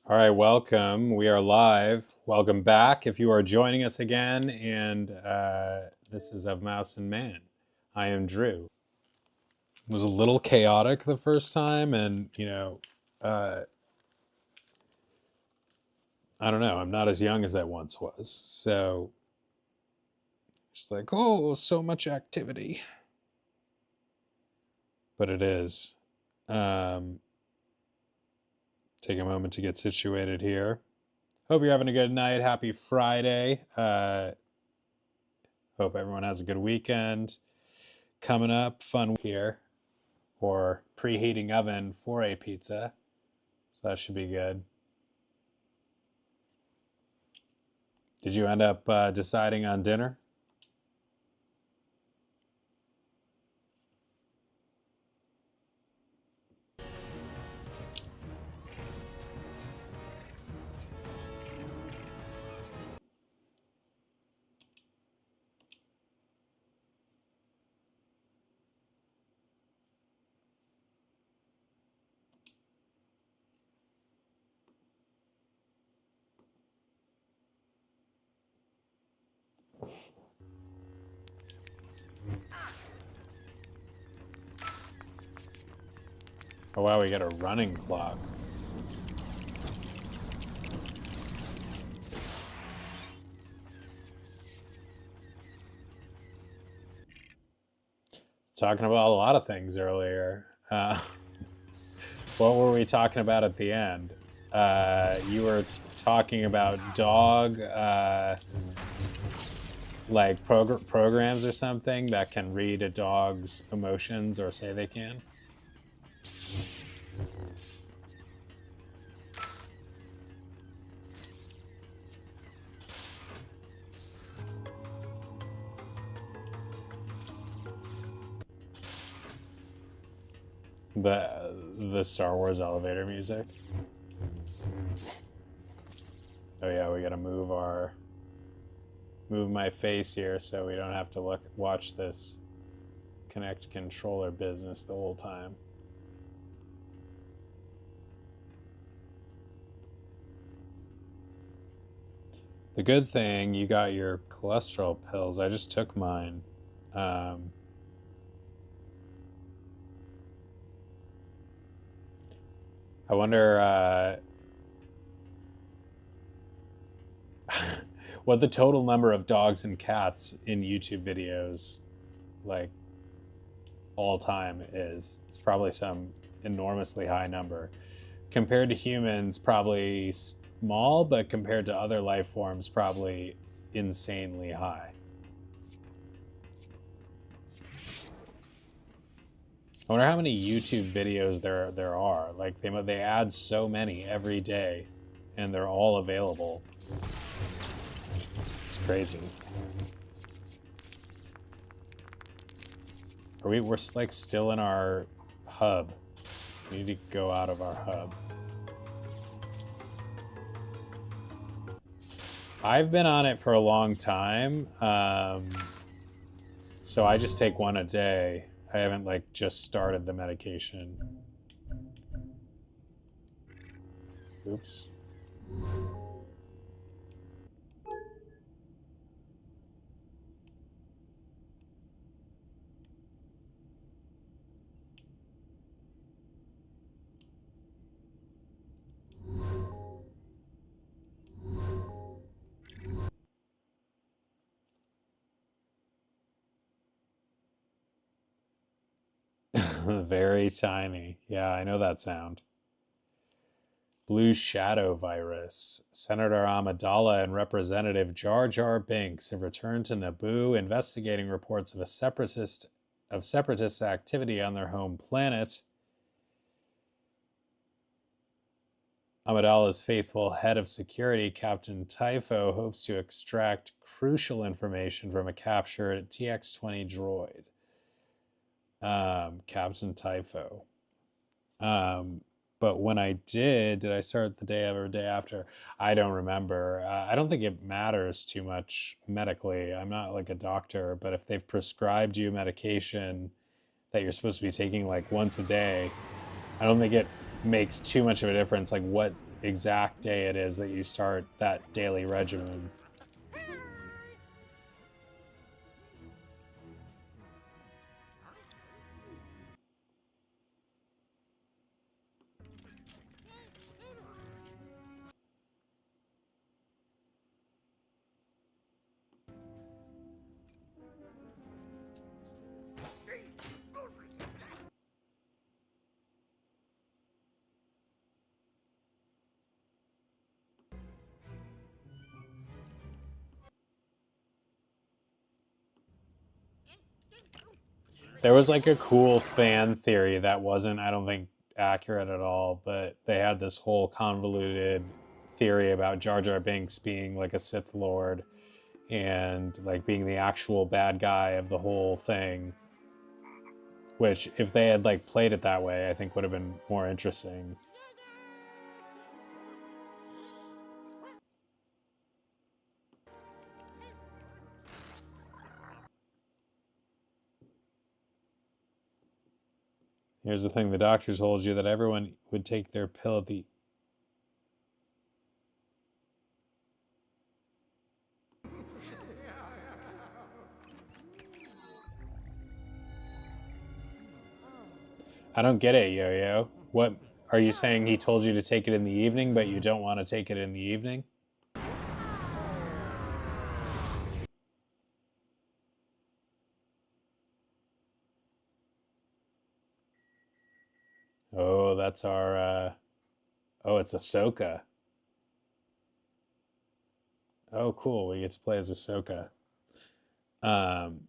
All right, welcome. We are live. Welcome back if you are joining us again. And this is Of Mouse and Man. I am Drew. It was a little chaotic the first time, and I don't know. I'm not as young as I once was, so it's like, oh, so much activity. But it is. Take a moment to get situated here. Hope you're having a good night. Happy Friday. Hope everyone has a good weekend coming up. Fun here, or preheating oven for a pizza. So that should be good. Did you end up deciding on dinner? Oh wow, we got a running clock. Talking about a lot of things earlier. What were we talking about at the end? You were talking about dog, like programs or something that can read a dog's emotions, or say they can. The Star Wars elevator music. Oh yeah, we gotta move my face here so we don't have to watch this Connect controller business the whole time. The good thing, you got your cholesterol pills. I just took mine. I wonder what the total number of dogs and cats in YouTube videos, like, all time is. It's probably some enormously high number. Compared to humans, probably small, but compared to other life forms, probably insanely high. I wonder how many YouTube videos there are. Like they add so many every day, and they're all available. It's crazy. We're like still in our hub. We need to go out of our hub. I've been on it for a long time, so I just take one a day. I haven't like just started the medication. Oops. Very tiny. Yeah, I know that sound. Blue Shadow Virus. Senator Amidala and Representative Jar Jar Binks have returned to Naboo, investigating reports of separatist activity on their home planet. Amidala's faithful head of security, Captain Typho, hopes to extract crucial information from a captured TX-20 droid. Captain Typho. But when I did I start the day or day after? I don't remember. I don't think it matters too much medically. I'm not like a doctor, but if they've prescribed you medication that you're supposed to be taking like once a day, I don't think it makes too much of a difference like what exact day it is that you start that daily regimen. There was like a cool fan theory that wasn't, I don't think, accurate at all, but they had this whole convoluted theory about Jar Jar Binks being like a Sith Lord and like being the actual bad guy of the whole thing. Which, if they had like played it that way, I think would have been more interesting. Here's the thing: the doctor told you that everyone would take their pill at the. I don't get it, Yo-Yo. What are you saying? He told you to take it in the evening, but you don't want to take it in the evening? Oh, that's our. Oh, it's Ahsoka. Oh, cool. We get to play as Ahsoka. Um,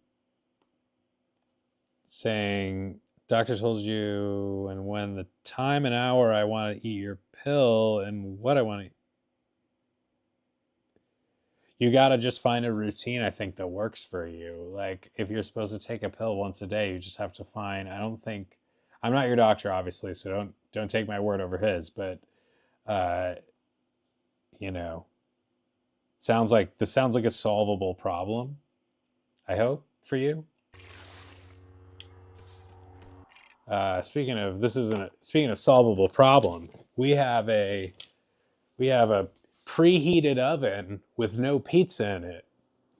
saying, doctor told you, and when the time and hour I want to eat your pill, and what I want to. You got to just find a routine, I think, that works for you. Like, if you're supposed to take a pill once a day, you just have to find. I don't think. I'm not your doctor, obviously, so don't take my word over his. But, uh, you know, this sounds like a solvable problem. I hope for you. Speaking of solvable problem, we have a preheated oven with no pizza in it.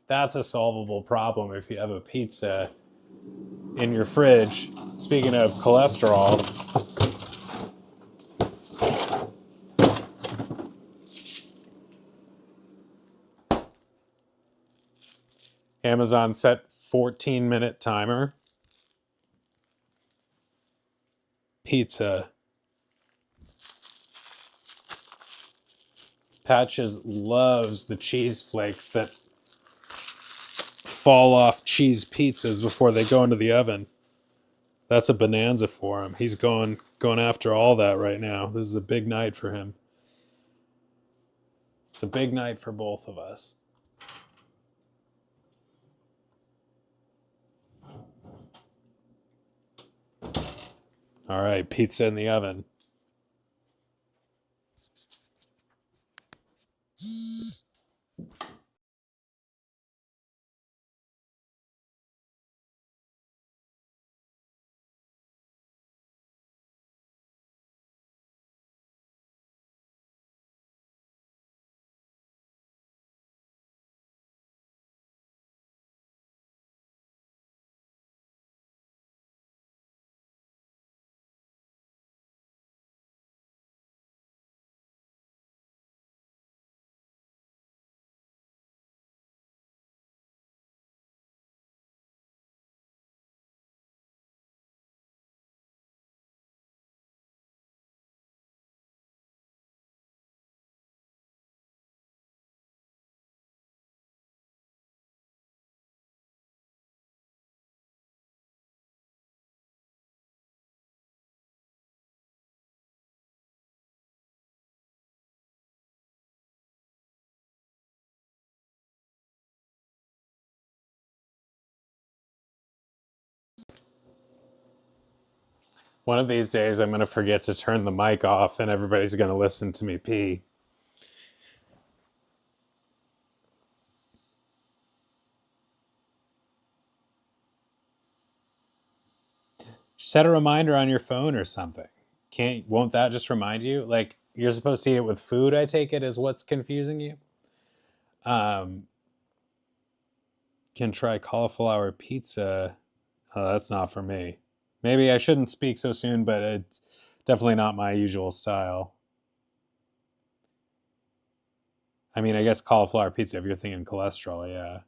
That's a solvable problem if you have a pizza in your fridge. Speaking of cholesterol, Amazon set 14-minute timer. Pizza. Patches loves the cheese flakes that fall off cheese pizzas before they go into the oven. That's a bonanza for him. He's going after all that right now. This is a big night for him. It's a big night for both of us. All right, pizza in the oven. One of these days, I'm going to forget to turn the mic off and everybody's going to listen to me pee. Set a reminder on your phone or something. Won't that just remind you? Like, you're supposed to eat it with food, I take it, is what's confusing you. Can try cauliflower pizza. Oh, that's not for me. Maybe I shouldn't speak so soon, but it's definitely not my usual style. I mean, I guess cauliflower pizza, if you're thinking cholesterol, yeah.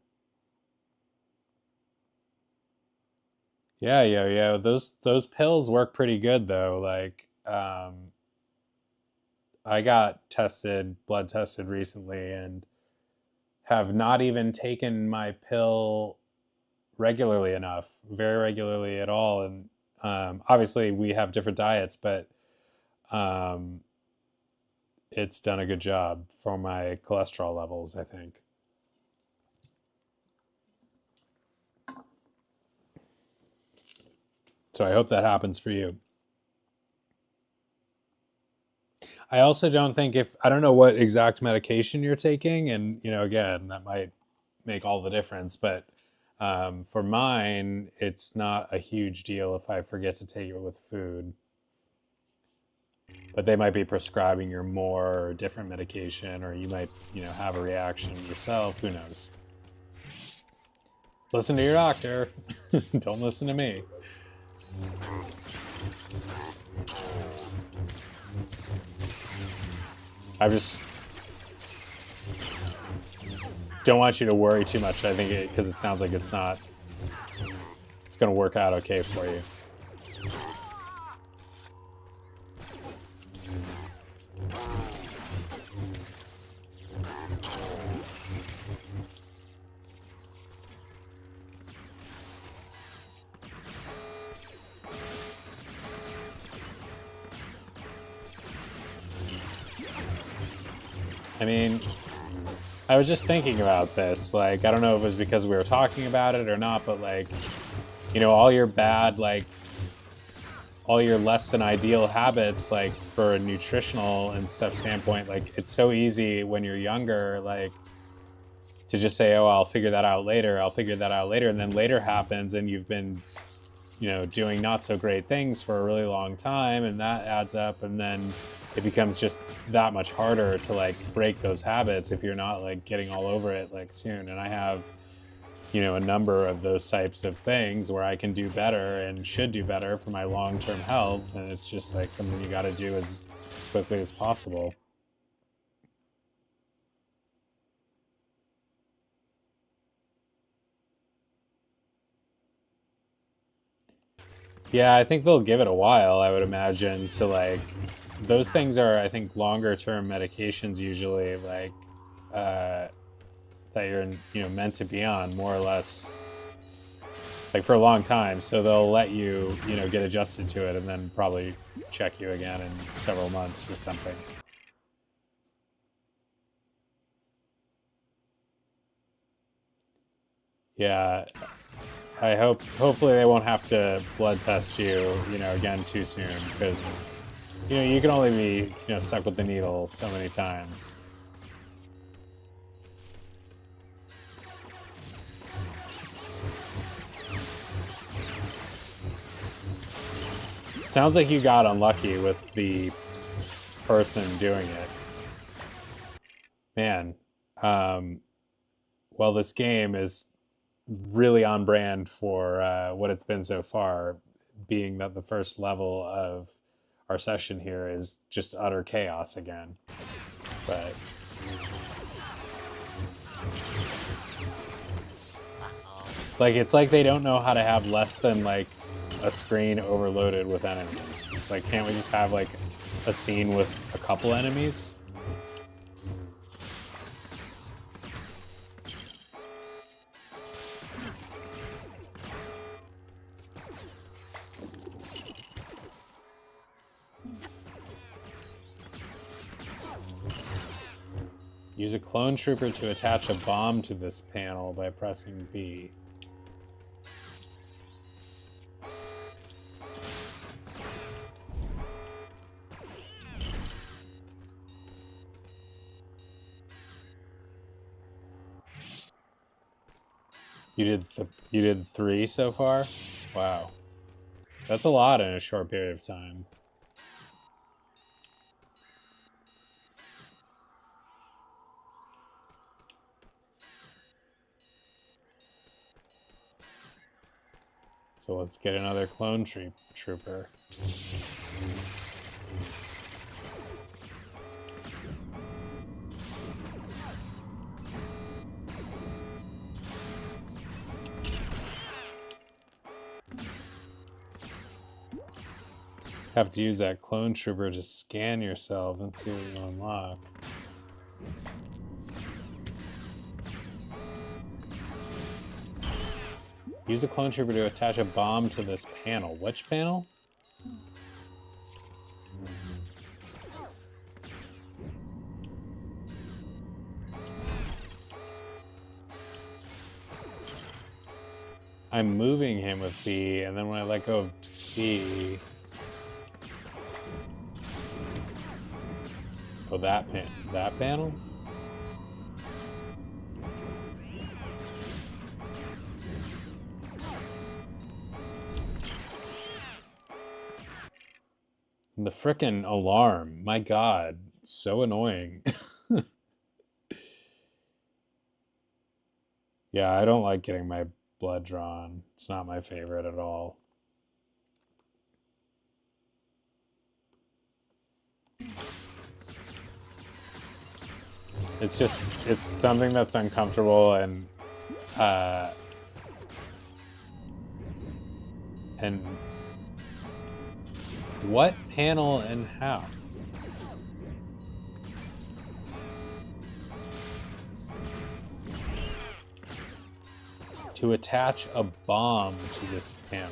Yeah. Those pills work pretty good though. Like, I got blood tested recently, and have not even taken my pill regularly enough, very regularly at all. And obviously, we have different diets, but um, it's done a good job for my cholesterol levels, I think. So I hope that happens for you. I also don't think I don't know what exact medication you're taking, and again, that might make all the difference. But for mine, it's not a huge deal if I forget to take it with food. But they might be prescribing you more or different medication, or you might, have a reaction yourself. Who knows? Listen to your doctor. Don't listen to me. I just don't want you to worry too much. I think because it sounds like it's going to work out okay for you. I mean, I was just thinking about this. Like, I don't know if it was because we were talking about it or not, but like, all your bad, like, all your less than ideal habits, like for a nutritional and stuff standpoint, like it's so easy when you're younger, like to just say, oh, I'll figure that out later. And then later happens and you've been, doing not so great things for a really long time, and that adds up, and then it becomes just that much harder to like break those habits if you're not like getting all over it like soon. And I have, a number of those types of things where I can do better and should do better for my long-term health, and it's just like something you got to do as quickly as possible. Yeah, I think they'll give it a while, I would imagine, to like those things are, I think, longer term medications usually, like that you're meant to be on more or less, like for a long time. So they'll let you get adjusted to it, and then probably check you again in several months or something. Yeah, hopefully they won't have to blood test you, again too soon, because you can only be stuck with the needle so many times. Sounds like you got unlucky with the person doing it. Man, well, this game is really on brand for what it's been so far, being that the first level of our session here is just utter chaos again. But like, it's like they don't know how to have less than like a screen overloaded with enemies. It's like, can't we just have like a scene with a couple enemies? Use a clone trooper to attach a bomb to this panel by pressing B. You did 3 so far? Wow. That's a lot in a short period of time. So let's get another clone trooper. Have to use that clone trooper to scan yourself and see what you unlock. Use a clone trooper to attach a bomb to this panel. Which panel? I'm moving him with B, and then when I let go of B... Oh, that panel? The frickin' alarm. My god. So annoying. Yeah, I don't like getting my blood drawn. It's not my favorite at all. It's just, it's something that's uncomfortable and what panel and how? To attach a bomb to this panel.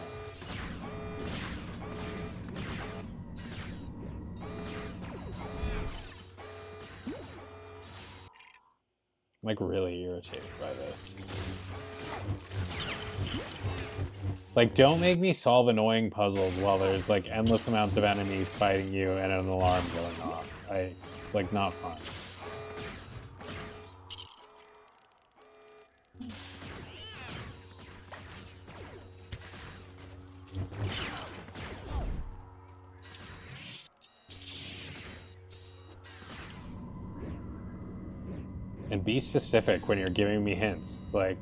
I'm like really irritated by this. Like, don't make me solve annoying puzzles while there's like endless amounts of enemies fighting you and an alarm going off. It's like not fun. And be specific when you're giving me hints. Like,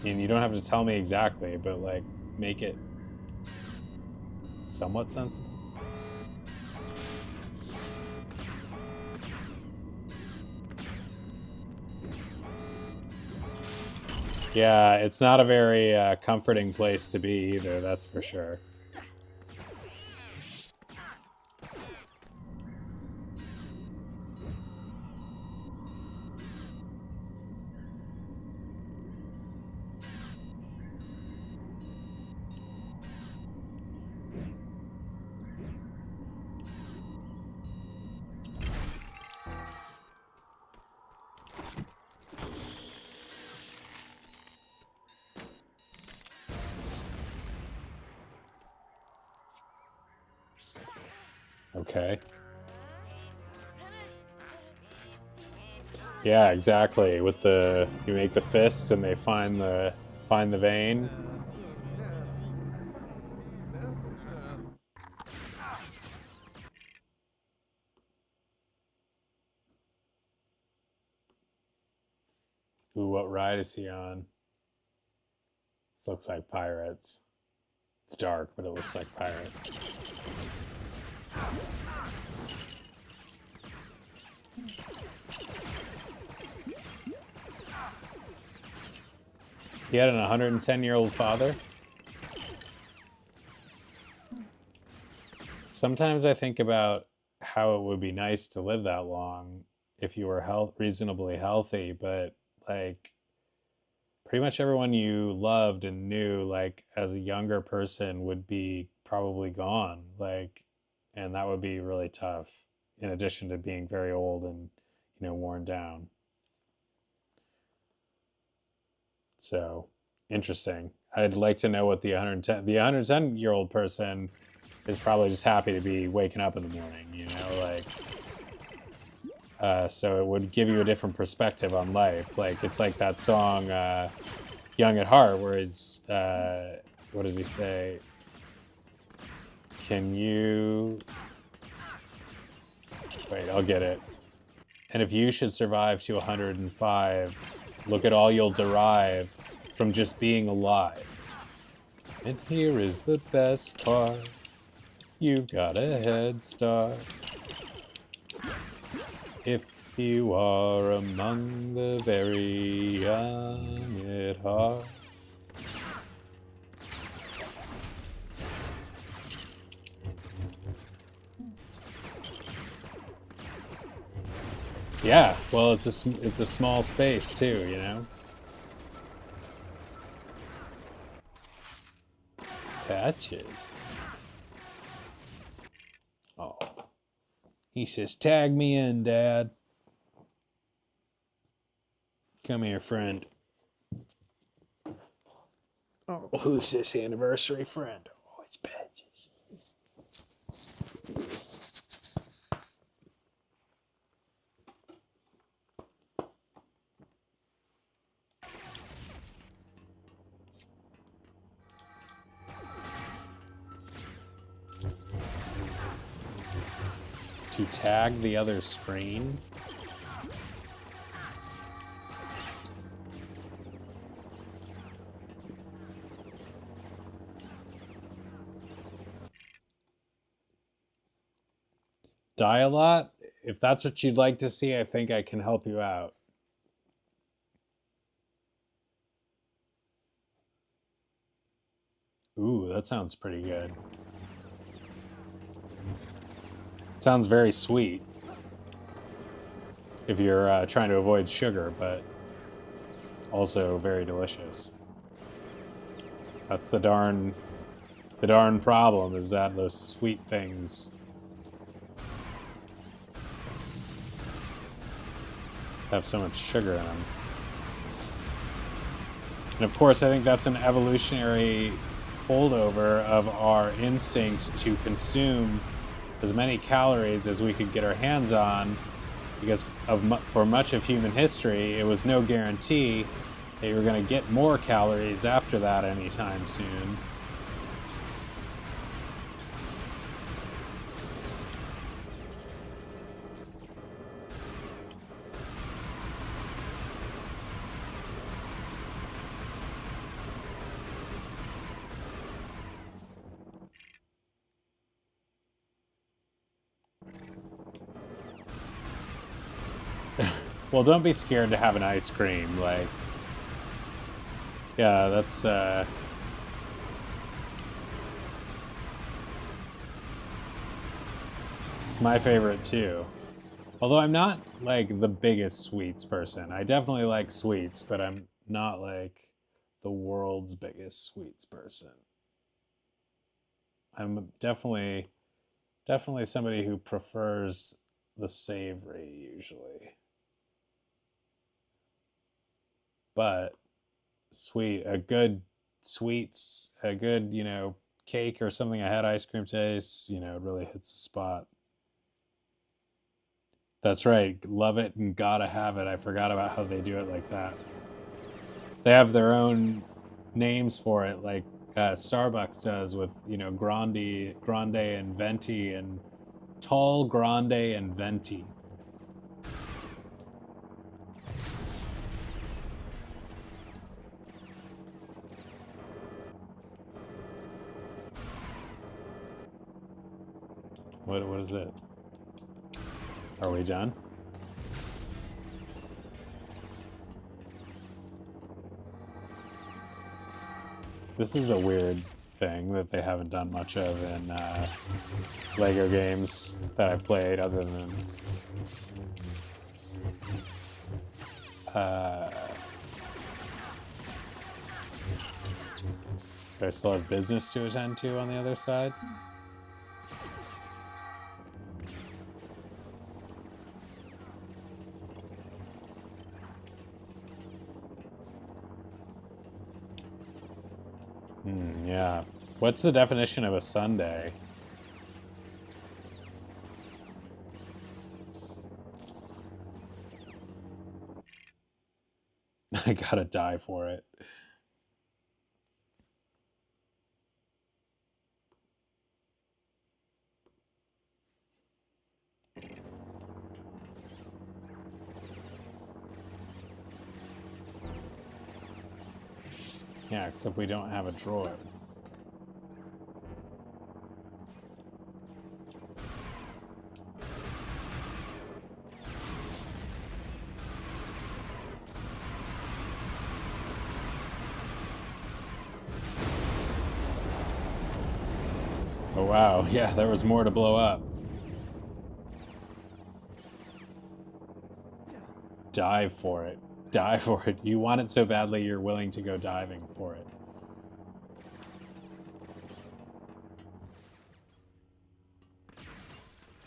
and you don't have to tell me exactly, but like, make it somewhat sensible. Yeah, it's not a very comforting place to be either, that's for sure. Okay. Yeah, exactly. With the you make the fist and they find the vein. Ooh, what ride is he on? This looks like pirates. It's dark, but it looks like pirates. He had an 110-year-old father? Sometimes I think about how it would be nice to live that long if you were reasonably healthy, but like pretty much everyone you loved and knew like as a younger person would be probably gone, like, and that would be really tough in addition to being very old and, you know, worn down. So interesting. I'd like to know what the 110-year-old person is probably just happy to be waking up in the morning, you know, like, so it would give you a different perspective on life. Like, it's like that song, Young at Heart, where it's, what does he say? Can you, wait, I'll get it. And if you should survive to 105, look at all you'll derive from just being alive. And here is the best part. You've got a head start. If you are among the very young at heart. Yeah, well, it's a small space too, you know. Patches. Oh, he says, "Tag me in, Dad." Come here, friend. Oh, who's this anniversary friend? Oh, it's Patches. To tag the other screen. Die a lot? If that's what you'd like to see, I think I can help you out. Ooh, that sounds pretty good. It sounds very sweet. If you're trying to avoid sugar, but also very delicious. That's the darn problem, is that those sweet things have so much sugar in them. And of course, I think that's an evolutionary holdover of our instinct to consume as many calories as we could get our hands on, because for much of human history, it was no guarantee that you were going to get more calories after that anytime soon. Well, don't be scared to have an ice cream. Like, yeah, that's it's my favorite too. Although I'm not like the biggest sweets person. I definitely like sweets, but I'm not like the world's biggest sweets person. I'm definitely somebody who prefers the savory usually. But a good, cake or something I had ice cream taste, it really hits the spot. That's right. Love it and gotta have it. I forgot about how they do it like that. They have their own names for it, like Starbucks does with, grande and venti, and tall, grande, and venti. What is it? Are we done? This is a weird thing that they haven't done much of in Lego games that I've played, other than do I still have business to attend to on the other side? Yeah. What's the definition of a sundae? I gotta die for it. Yeah, except we don't have a drawer. Oh, wow. Yeah, there was more to blow up. Dive for it. Dive for it. You want it so badly you're willing to go diving for it.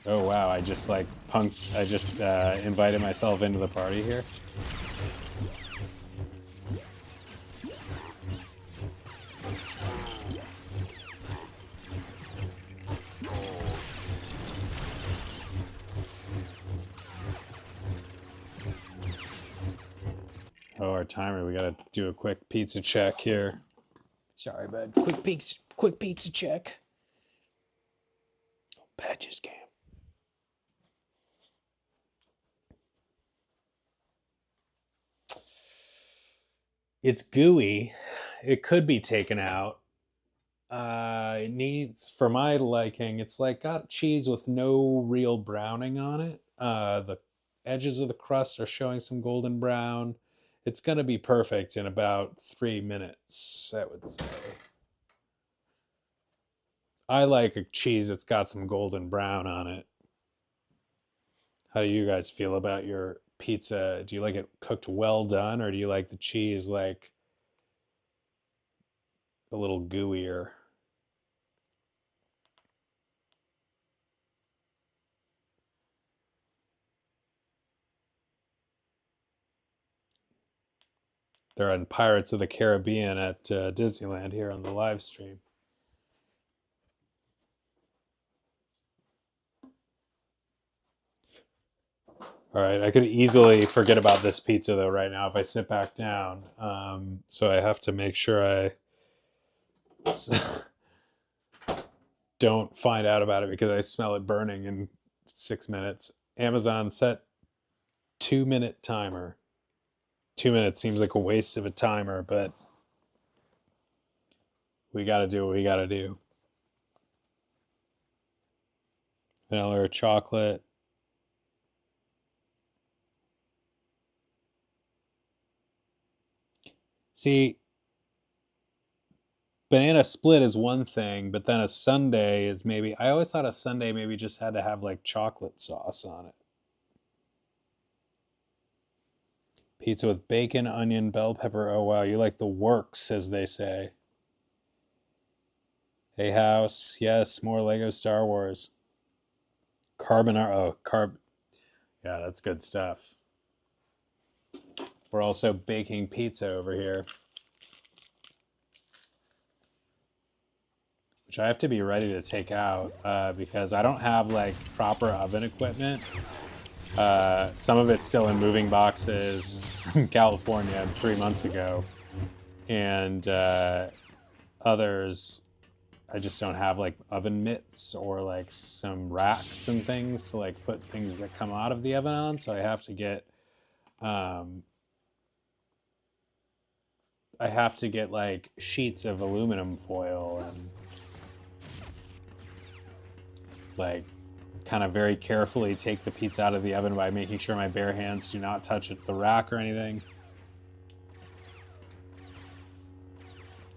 Oh, wow. I just, like, I just invited myself into the party here. Oh, our timer. We gotta do a quick pizza check here. Sorry, bud. Quick pizza check. Patches game. It's gooey. It could be taken out. It needs, for my liking, it's like got cheese with no real browning on it. The edges of the crust are showing some golden brown. It's going to be perfect in about 3 minutes, I would say. I like a cheese that's got some golden brown on it. How do you guys feel about your pizza? Do you like it cooked well done, or do you like the cheese like a little gooier? They're on Pirates of the Caribbean at Disneyland here on the live stream. All right, I could easily forget about this pizza though right now if I sit back down. So I have to make sure I don't find out about it because I smell it burning in 6 minutes. Amazon set 2-minute timer. 2 minutes seems like a waste of a timer, but we got to do what we got to do. Vanilla or chocolate. See, banana split is one thing, but then a sundae is maybe. I always thought a sundae maybe just had to have like chocolate sauce on it. Pizza with bacon, onion, bell pepper. Oh, wow. You like the works, as they say. Hey, House. Yes, more Lego Star Wars. Carbonara. Oh, Yeah, that's good stuff. We're also baking pizza over here, which I have to be ready to take out because I don't have like proper oven equipment. Some of it's still in moving boxes from California 3 months ago, and others I just don't have like oven mitts or like some racks and things to like put things that come out of the oven on. So I have to get like sheets of aluminum foil and like kind of very carefully take the pizza out of the oven by making sure my bare hands do not touch the rack or anything.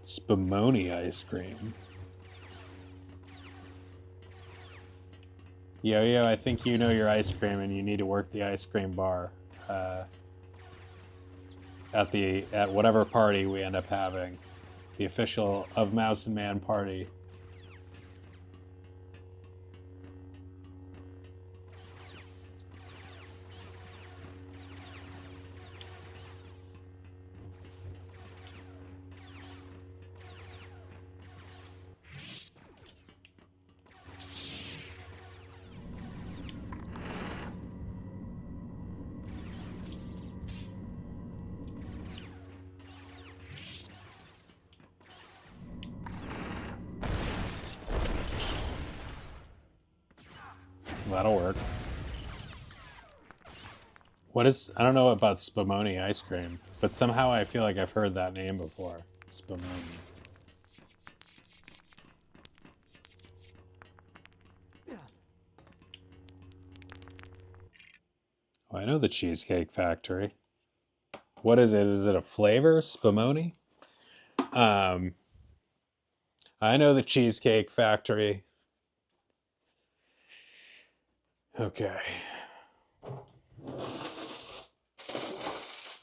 Spumoni ice cream. Yo, I think you know your ice cream and you need to work the ice cream bar at whatever party we end up having. The official Of Mouse and Man party. That'll work. I don't know about Spumoni ice cream, but somehow I feel like I've heard that name before. Spumoni. Oh, I know the Cheesecake Factory. What is it? Is it a flavor? Spumoni? I know the Cheesecake Factory. Okay.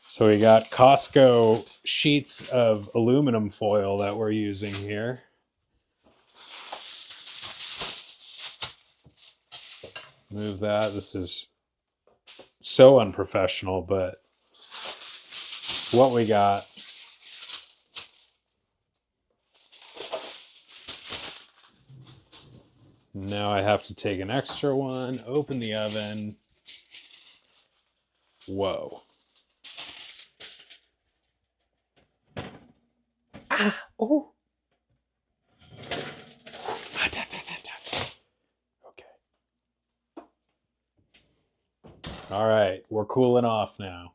So we got Costco sheets of aluminum foil that we're using here. Move that. This is so unprofessional, but what we got. Now I have to take an extra one, open the oven. Whoa. Ah, oh. Okay. All right, we're cooling off now.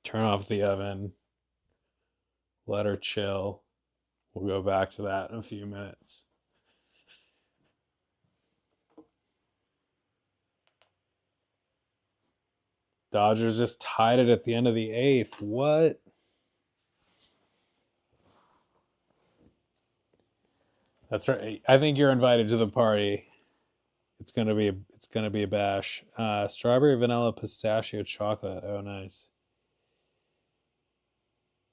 Turn off the oven. Let her chill. We'll go back to that in a few minutes. Dodgers just tied it at the end of the 8th. What? That's right. I think you're invited to the party. It's gonna be a bash. Strawberry, vanilla, pistachio, chocolate. Oh, nice.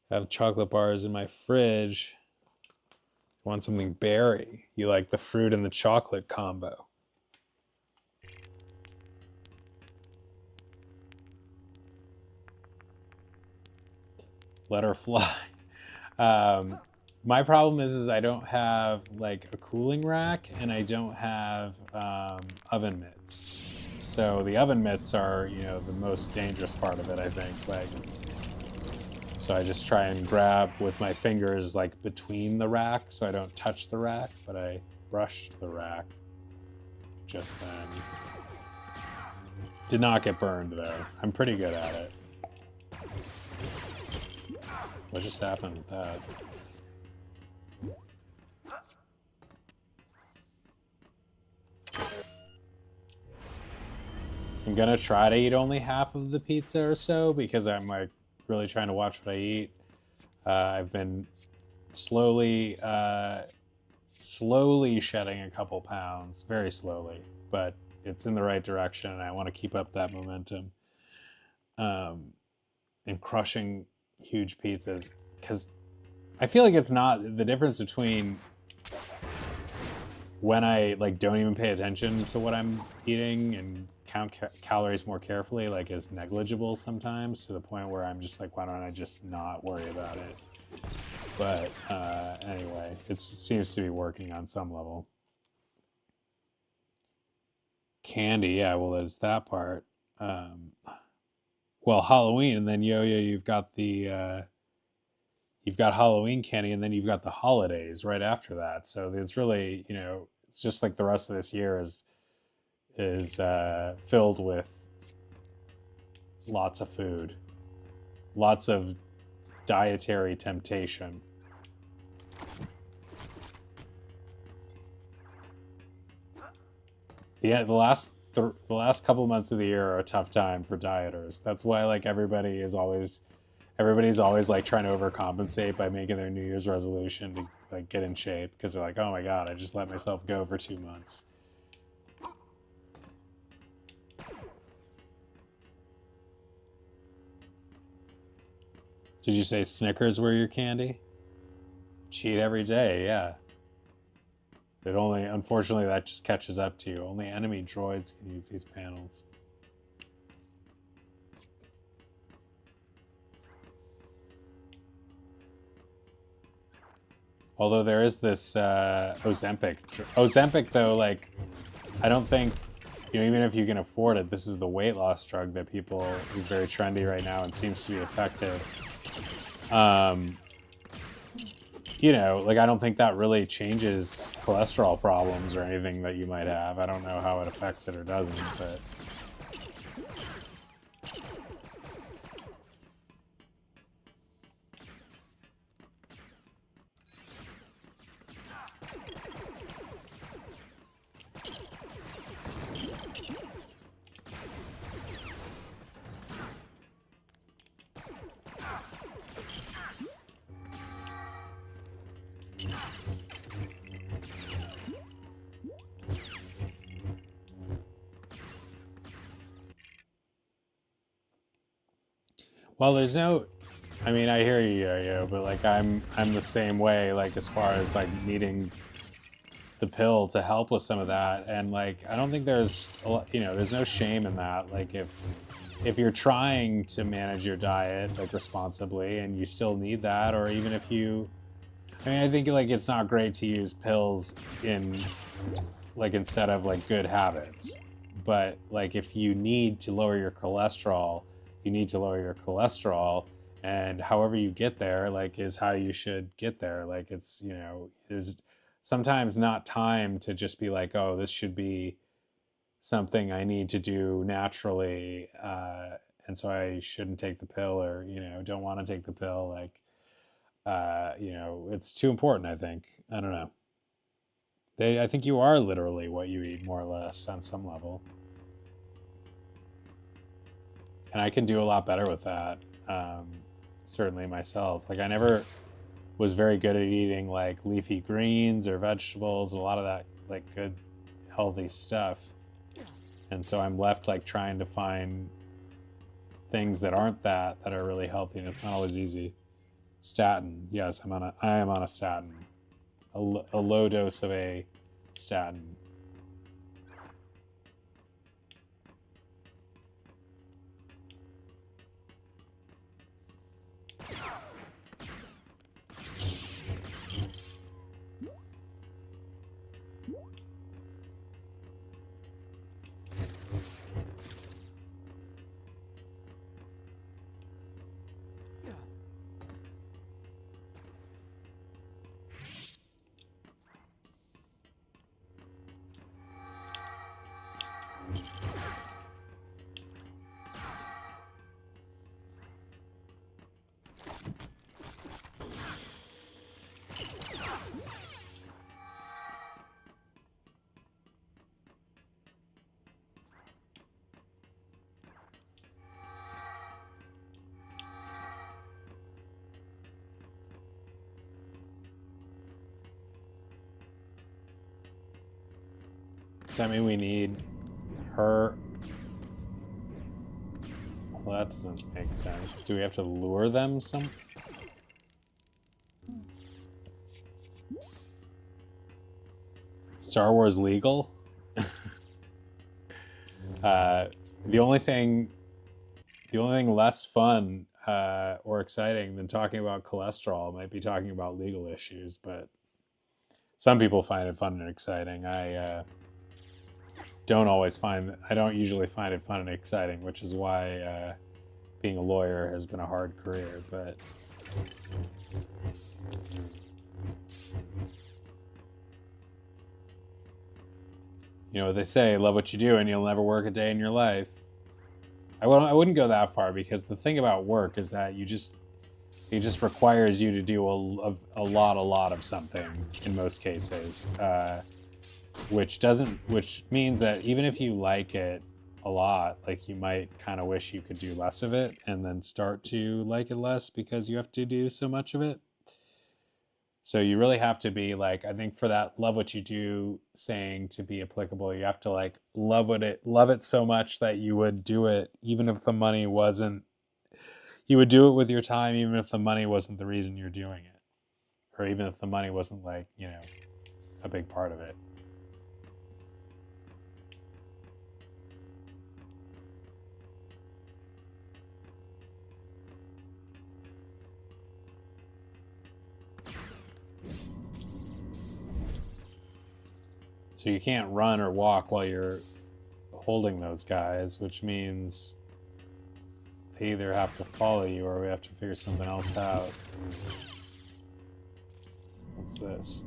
I have chocolate bars in my fridge. Want something berry? You like the fruit and the chocolate combo? Let her fly. My problem is I don't have like a cooling rack and I don't have oven mitts. So the oven mitts are, the most dangerous part of it, I think. Like, so I just try and grab with my fingers like between the rack so I don't touch the rack, but I brushed the rack just then. Did not get burned though. I'm pretty good at it. What just happened with that? I'm gonna try to eat only half of the pizza or so because I'm like really trying to watch what I eat. I've been slowly shedding a couple pounds, very slowly, but it's in the right direction and I want to keep up that momentum. And crushing huge pizzas because I feel like it's not the difference between when I like don't even pay attention to what I'm eating and count calories more carefully, like is negligible sometimes to the point where I'm just like, why don't I just not worry about it? But anyway, it seems to be working on some level. Candy, yeah, well, there's that part. Well, Halloween, and then Yo-Yo, you've got Halloween candy, and then you've got the holidays right after that. So it's really, it's just like the rest of this year is filled with lots of food, lots of dietary temptation. The last couple of months of the year are a tough time for dieters. That's why like everybody's always like trying to overcompensate by making their New Year's resolution to like get in shape because they're like, oh my god, I just let myself go for 2 months. Did you say Snickers were your candy? Cheat every day, yeah. It only, unfortunately, that just catches up to you. Only enemy droids can use these panels. Although there is this Ozempic. Ozempic, though, like, I don't think, even if you can afford it, this is the weight loss drug that is very trendy right now and seems to be effective. Like I don't think that really changes cholesterol problems or anything that you might have. I don't know how it affects it or doesn't, but... Well, there's no. I mean, I hear you, Yo-Yo, but like I'm the same way. Like as far as like needing the pill to help with some of that, and like I don't think there's there's no shame in that. Like if you're trying to manage your diet like responsibly and you still need that, or even if you, I mean, I think like it's not great to use pills in like instead of like good habits, but like if you need to lower your cholesterol, you need to lower your cholesterol, and however you get there like is how you should get there. Like it's there's sometimes not time to just be like, oh, this should be something I need to do naturally, and so I shouldn't take the pill, or don't want to take the pill. Like it's too important. I think. I don't know. I think you are literally what you eat, more or less, on some level. And I can do a lot better with that. Certainly myself. Like I never was very good at eating like leafy greens or vegetables, a lot of that like good, healthy stuff. And so I'm left like trying to find things that aren't that are really healthy, and it's not always easy. Statin, yes, I am on a statin, a low dose of a statin. Does that mean we need her? Well, that doesn't make sense. Do we have to lure them some? Star Wars legal? The only thing less fun or exciting than talking about cholesterol might be talking about legal issues, but some people find it fun and exciting. I don't usually find it fun and exciting, which is why being a lawyer has been a hard career. But they say, love what you do and you'll never work a day in your life. I wouldn't go that far, because the thing about work is that it just requires you to do a lot of something in most cases, which means that even if you like it a lot, like you might kind of wish you could do less of it and then start to like it less because you have to do so much of it. So you really have to be like, I think for that love what you do saying to be applicable, you have to like love it so much that you would do it even if the money wasn't, you would do it with your time even if the money wasn't the reason you're doing it, or even if the money wasn't like a big part of it. So you can't run or walk while you're holding those guys, which means they either have to follow you or we have to figure something else out. What's this?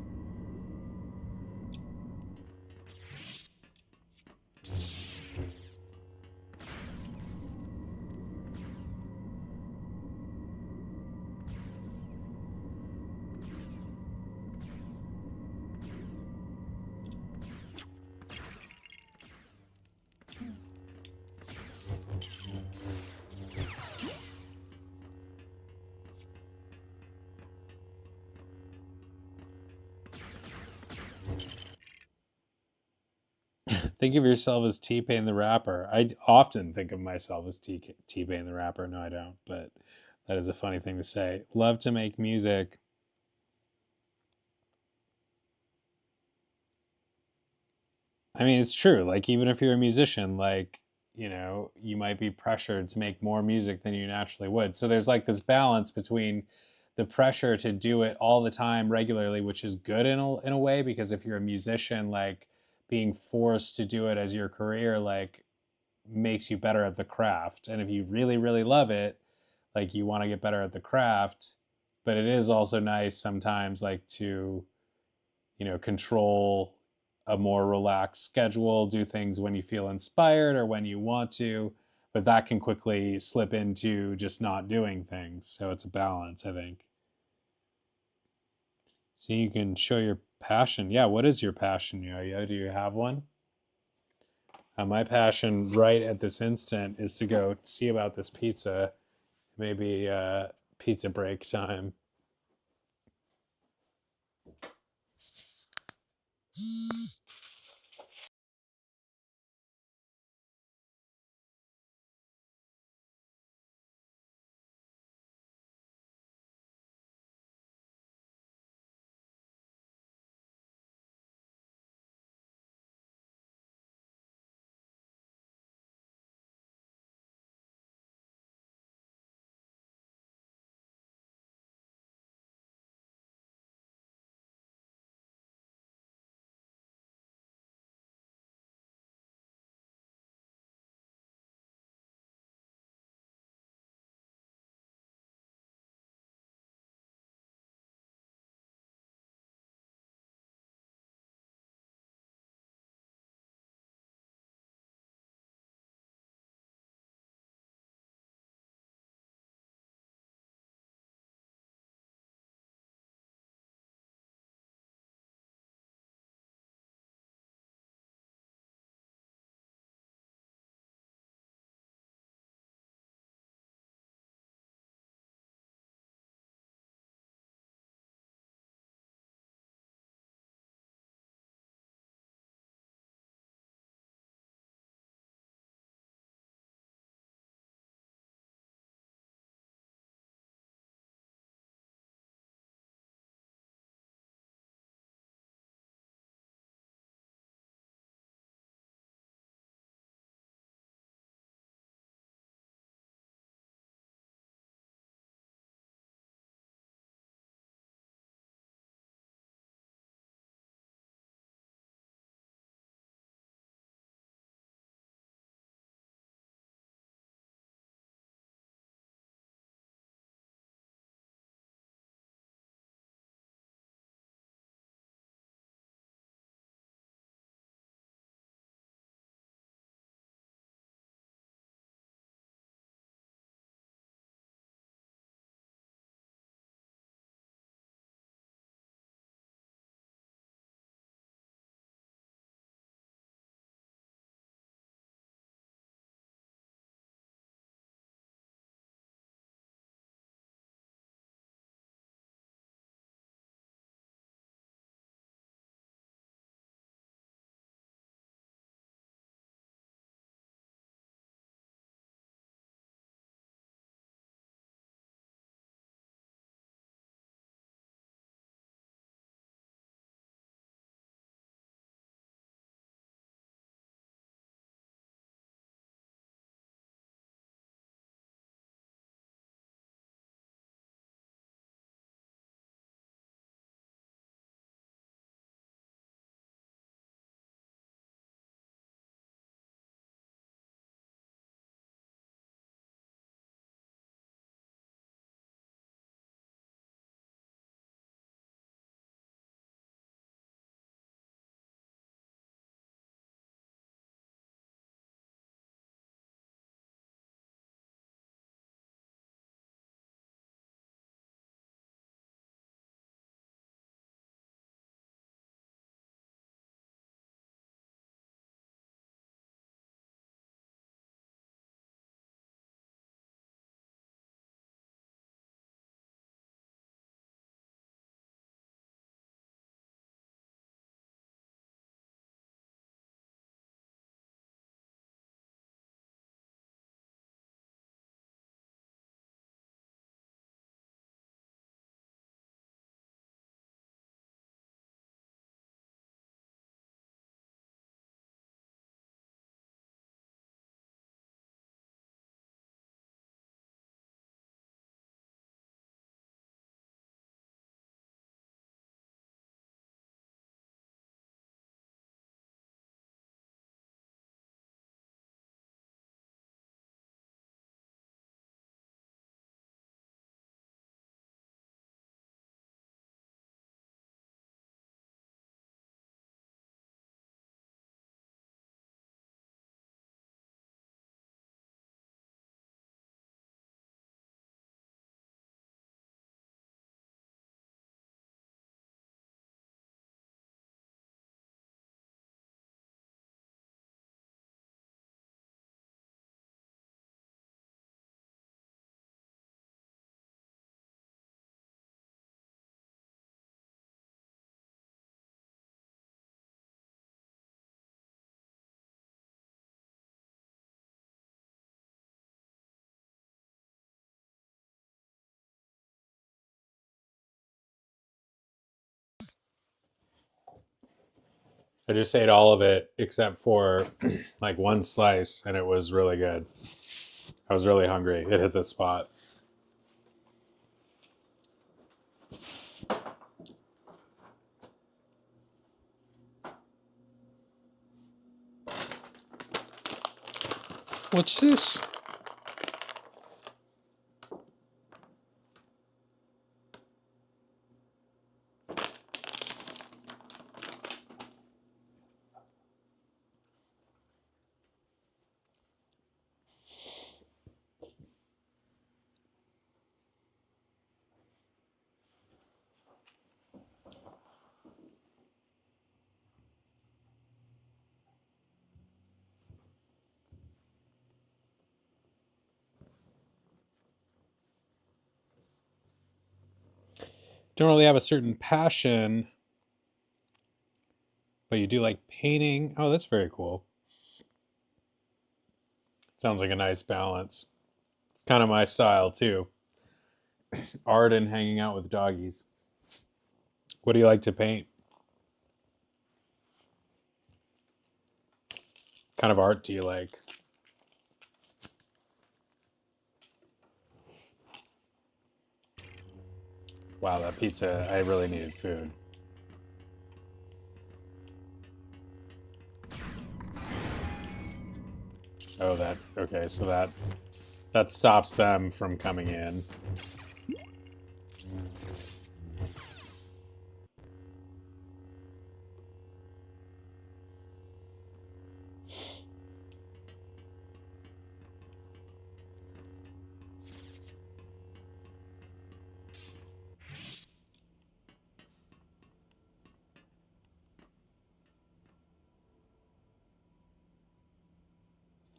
Think of yourself as T-Pain the rapper. I often think of myself as T-Pain the rapper. No, I don't, but that is a funny thing to say. Love to make music. I mean, it's true. Like, even if you're a musician, like, you might be pressured to make more music than you naturally would. So there's like this balance between the pressure to do it all the time regularly, which is good in a way, because if you're a musician, like being forced to do it as your career, like makes you better at the craft. And if you really, really love it, like you want to get better at the craft, but it is also nice sometimes like to control a more relaxed schedule, do things when you feel inspired or when you want to, but that can quickly slip into just not doing things. So it's a balance, I think. So you can show your passion. Yeah, what is your passion, Yo-Yo? Do you have one? My passion right at this instant is to go see about this pizza. Maybe pizza break time. I just ate all of it except for like one slice, and it was really good. I was really hungry. It hit the spot. What's this? Don't really have a certain passion, but you do like painting. Oh, that's very cool. Sounds like a nice balance. It's kind of my style too. Art and hanging out with doggies. What do you like to paint? What kind of art do you like? Wow, that pizza, I really needed food. Oh, okay, so that stops them from coming in.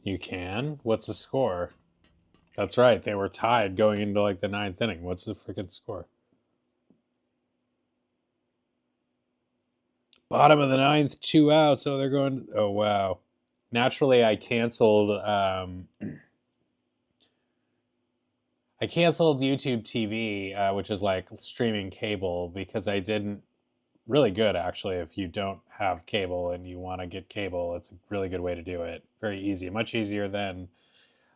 You can? What's the score? That's right, they were tied going into like the 9th inning. What's the freaking score? Bottom of the 9th, 2 outs. So they're going. Oh wow. Naturally, I canceled YouTube TV, which is like streaming cable, because I didn't really good actually. If you don't have cable and you want to get cable, it's a really good way to do it. Very easy, much easier than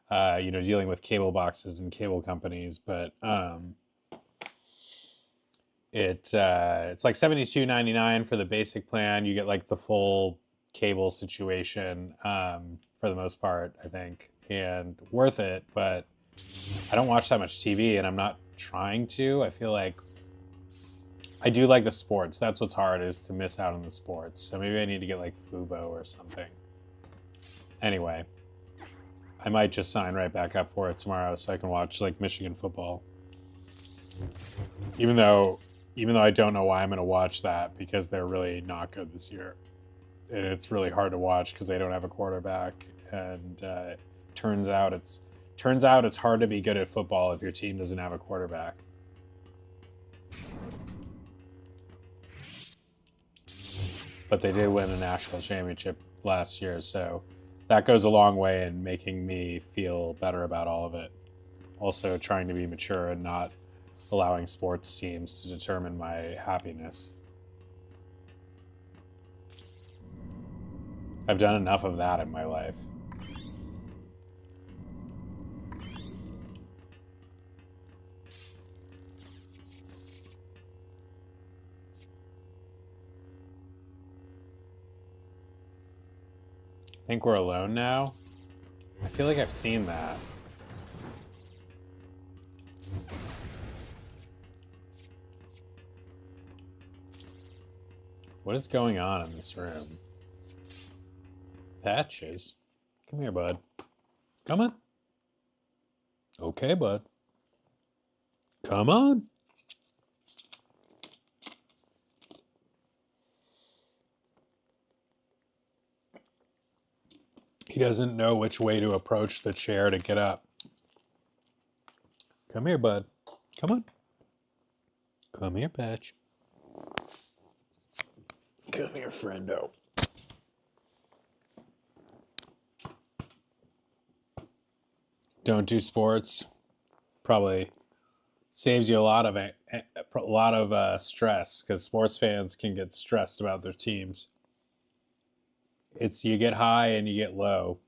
dealing with cable boxes and cable companies. But it's like $72.99 for the basic plan. You get like the full cable situation for the most part, I think, and worth it. But I don't watch that much TV, and I'm not trying to. I feel like I do like the sports. That's what's hard, is to miss out on the sports. So maybe I need to get like Fubo or something. Anyway, I might just sign right back up for it tomorrow so I can watch like Michigan football. Even though I don't know why I'm going to watch that, because they're really not good this year. And it's really hard to watch because they don't have a quarterback. And turns out it's hard to be good at football if your team doesn't have a quarterback. But they did win a national championship last year, so that goes a long way in making me feel better about all of it. Also, trying to be mature and not allowing sports teams to determine my happiness. I've done enough of that in my life. I think we're alone now. I feel like I've seen that. What is going on in this room? Patches? Come here, bud. Come on. Okay, bud. Come on. He doesn't know which way to approach the chair to get up. Come here, bud. Come on. Come here, Patch. Come here, friendo. Don't do sports. Probably saves you a lot of stress, because sports fans can get stressed about their teams. It's you get high and you get low,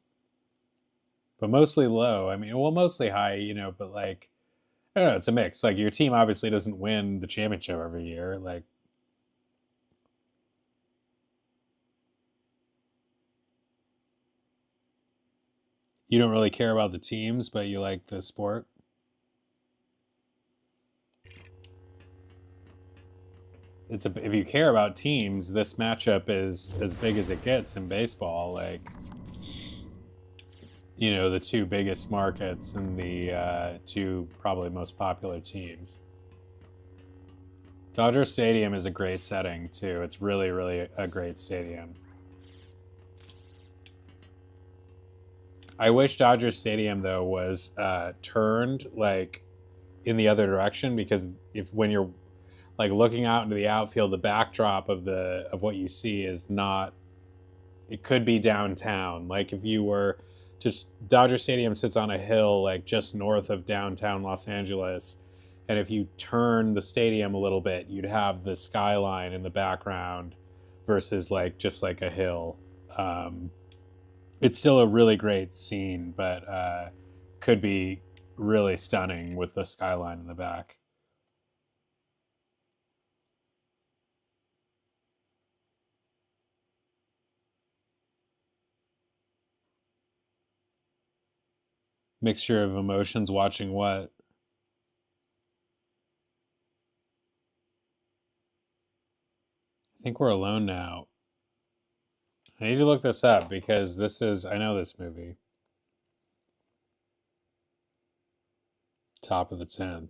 but mostly low. I mean, well, mostly high, you know, but like I don't know, it's a mix. Like your team obviously doesn't win the championship every year. Like you don't really care about the teams, but you like the sport. If you care about teams, this matchup is as big as it gets in baseball. Like, you know, the two biggest markets and the two probably most popular teams. Dodger Stadium is a great setting too. It's really, really a great stadium. I wish Dodger Stadium though was turned like in the other direction, because if when you're like looking out into the outfield, the backdrop of what you see is not. It could be downtown. Like if you were just Dodger Stadium sits on a hill like just north of downtown Los Angeles, and if you turn the stadium a little bit, you'd have the skyline in the background versus like just like a hill. Um, it's still a really great scene, but could be really stunning with the skyline in the back. Mixture of emotions watching what? I think we're alone now. I need to look this up because I know this movie. Top of the 10th.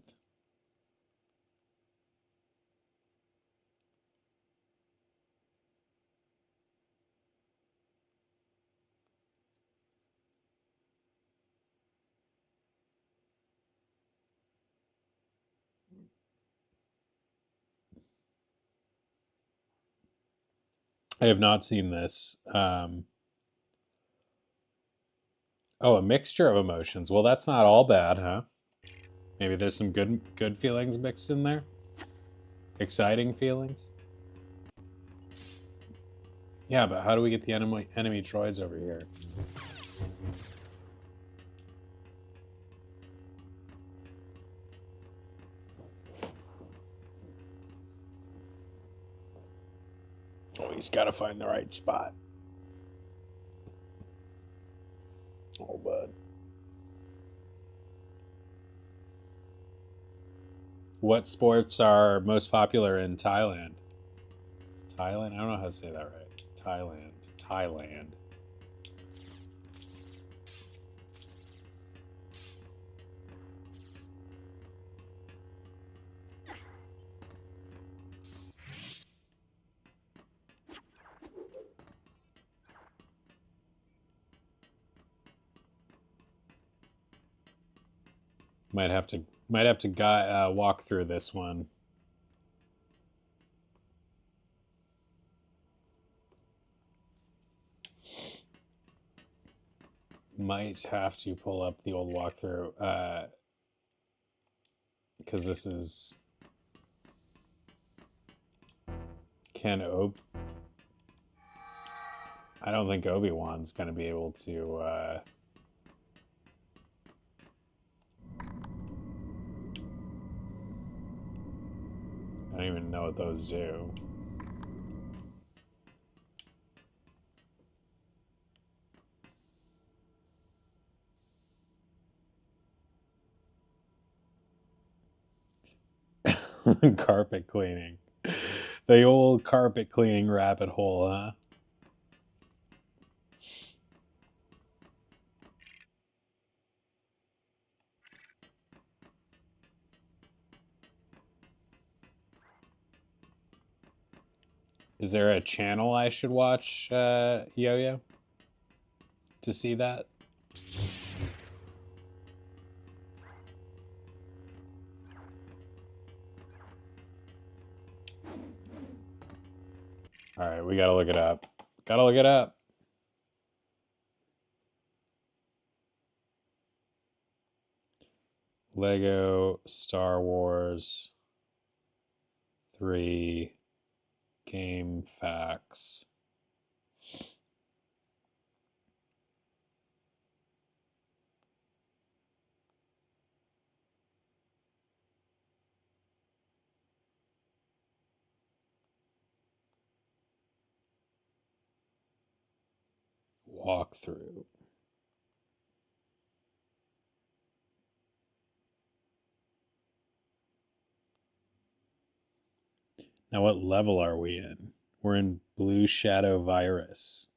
I have not seen this. Oh, a mixture of emotions. Well, that's not all bad, huh? Maybe there's some good feelings mixed in there. Exciting feelings. Yeah, but how do we get the enemy droids over here? Oh, he's got to find the right spot. Oh, bud. What sports are most popular in Thailand? Thailand? I don't know how to say that right. Thailand. Thailand. Might have to walk through this one. Might have to pull up the old walkthrough because this is can Ob. I don't think Obi-Wan's gonna be able to. I don't even know what those do. Carpet cleaning. The old carpet cleaning rabbit hole, huh? Is there a channel I should watch, Yo-Yo, to see that? All right, we gotta look it up. Gotta look it up. Lego Star Wars 3 game facts. walkthrough. Now, what level are we in? We're in Blue Shadow Virus.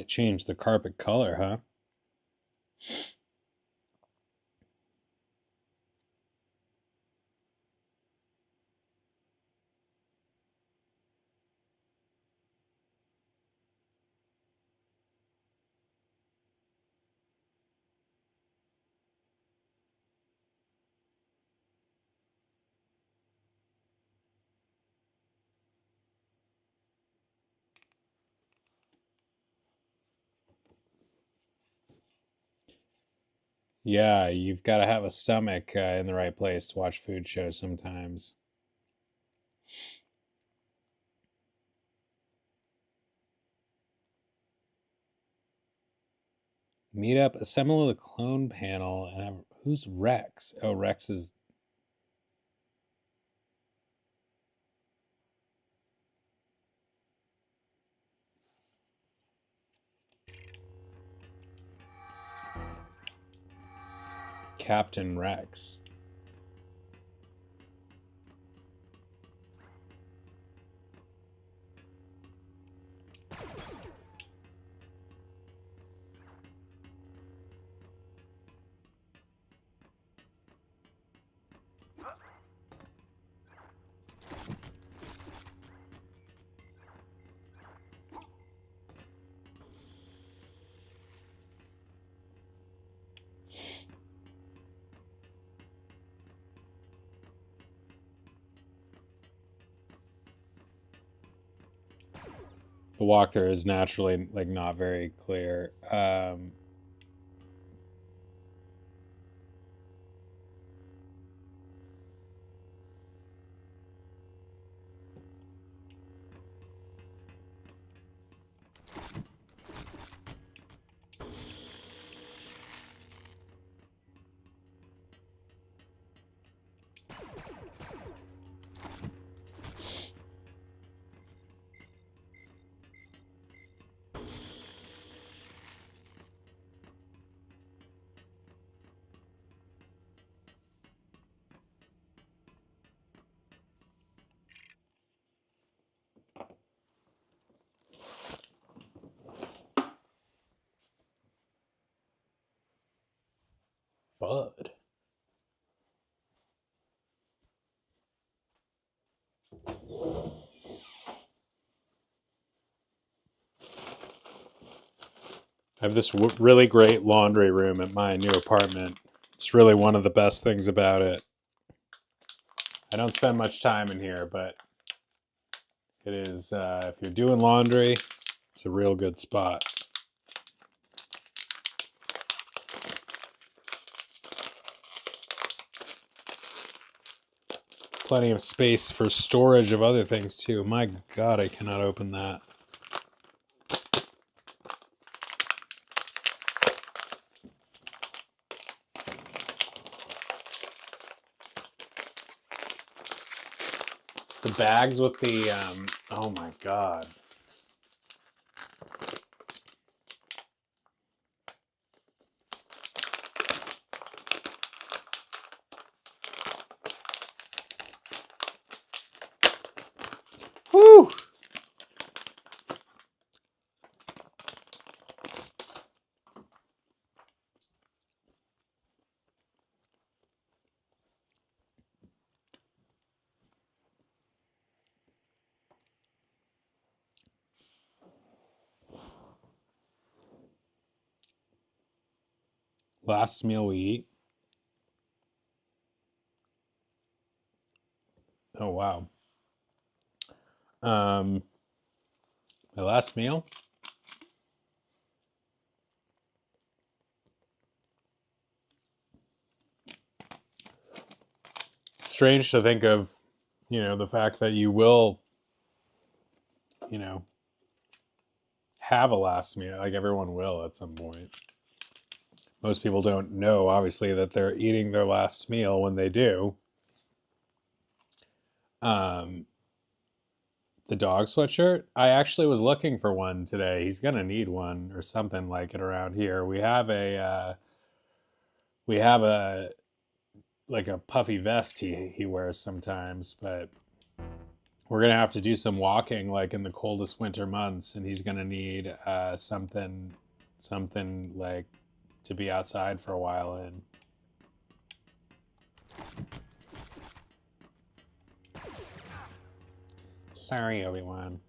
Change the carpet color, huh? Yeah, you've got to have a stomach in the right place to watch food shows sometimes. Meet up, assemble the clone panel, and have, who's Rex? Oh, Rex is... Captain Rex. The walkthrough is naturally like not very clear. Bud. I have this really great laundry room at my new apartment. It's really one of the best things about it. I don't spend much time in here, but it is, if you're doing laundry, it's a real good spot. Plenty of space for storage of other things too. My God, I cannot open that. The bags with the, oh my God. Woo! Last meal we eat. Oh wow. My last meal. Strange to think of, the fact that you will, you know, have a last meal. Like everyone will at some point. Most people don't know, obviously, that they're eating their last meal when they do. Um, the dog sweatshirt. I actually was looking for one today. He's gonna need one or something like it around here. We have a like a puffy vest he wears sometimes, but we're gonna have to do some walking like in the coldest winter months, and he's gonna need something like to be outside for a while in. Sorry, Obi-Wan.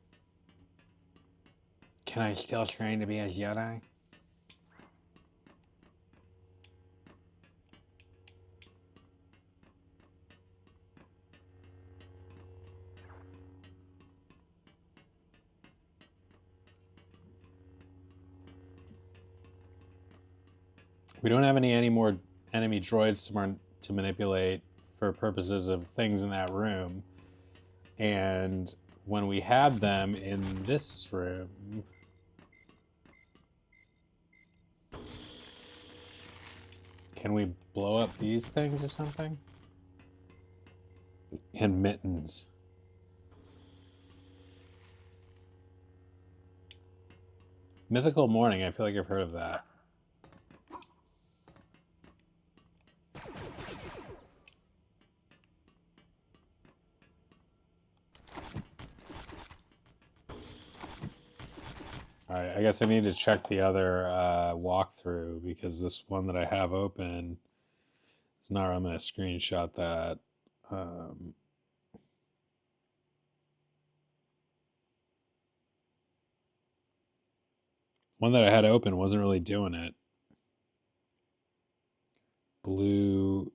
Can I still train to be a Jedi? We don't have any more enemy droids to manipulate for purposes of things in that room. And when we had them in this room, can we blow up these things or something? And mittens. Mythical Morning, I feel like I've heard of that. All right, I guess I need to check the other walkthrough because this one that I have open is not. I'm going to screenshot that. One that I had open wasn't really doing it. Blue.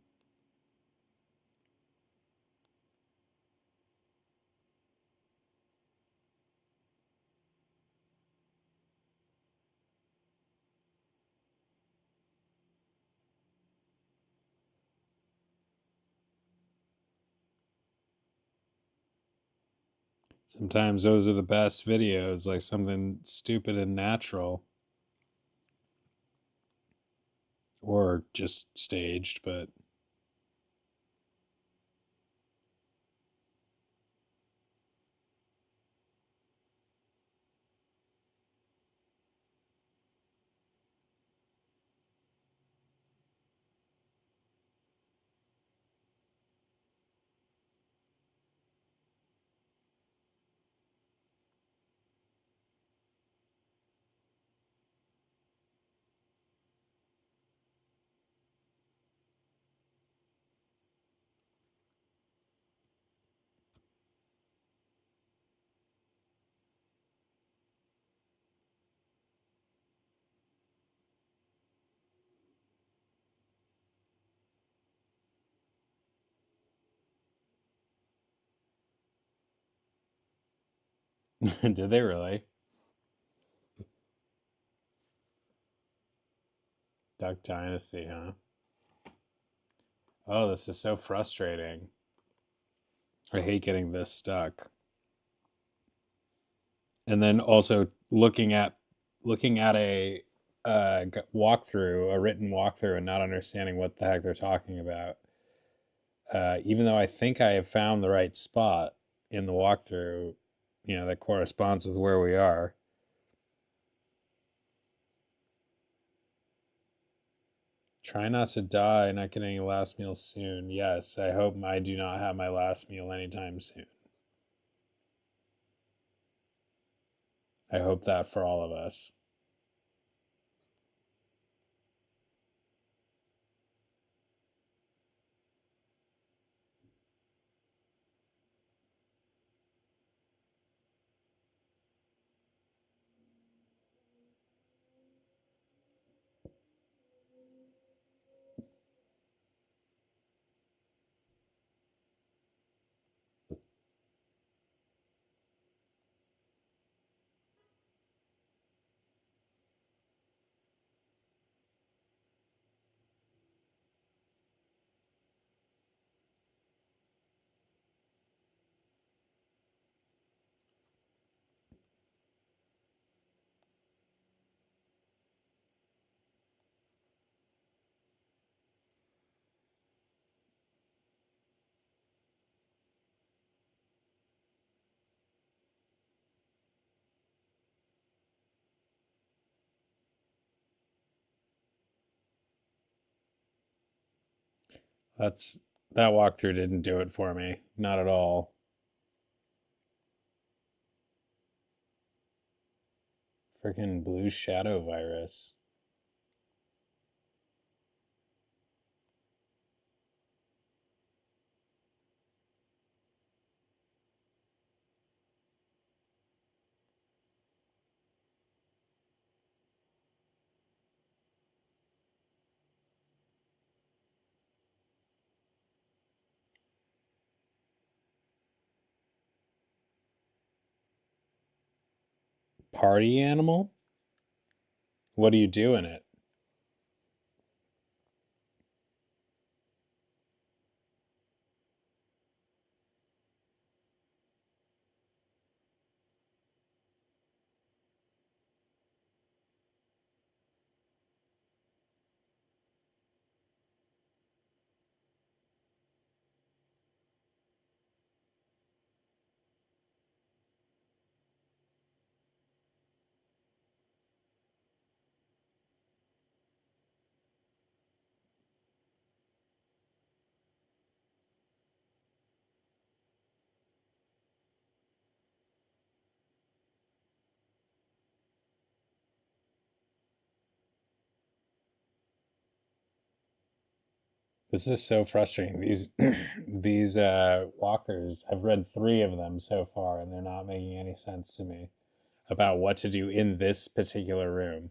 Sometimes those are the best videos, like something stupid and natural. Or just staged, but did they really? Duck Dynasty, huh? Oh, this is so frustrating. I hate getting this stuck. And then also looking at a walkthrough, a written walkthrough, and not understanding what the heck they're talking about. Even though I think I have found the right spot in the walkthrough, that corresponds with where we are. Try not to die, not getting any last meal soon. Yes, I hope I do not have my last meal anytime soon. I hope that for all of us. That walkthrough didn't do it for me. Not at all. Freaking blue shadow virus. Party animal? What do you do in it? This is so frustrating. These these walkthroughs, I've read 3 of them so far, and they're not making any sense to me about what to do in this particular room.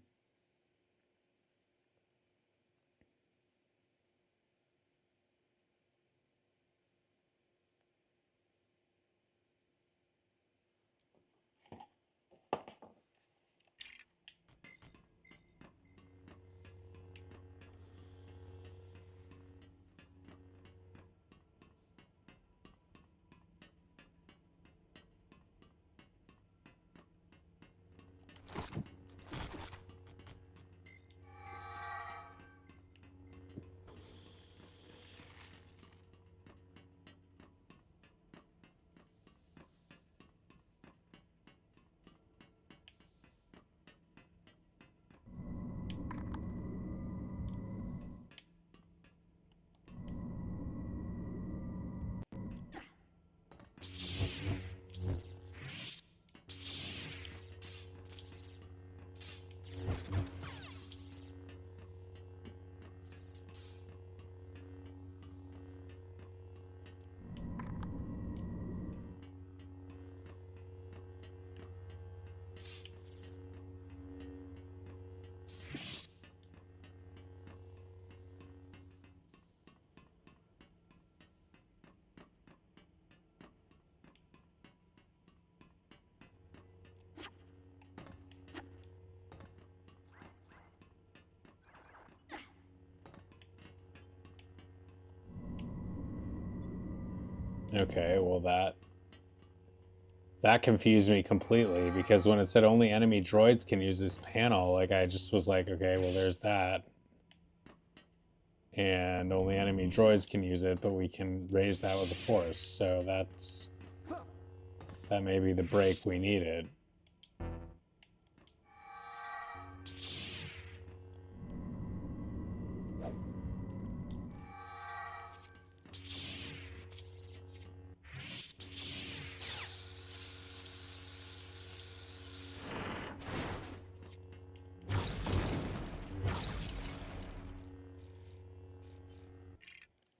Okay, well that confused me completely, because when it said only enemy droids can use this panel, like I just was like, okay, well there's that. And only enemy droids can use it, but we can raise that with the Force. So that may be the break we needed.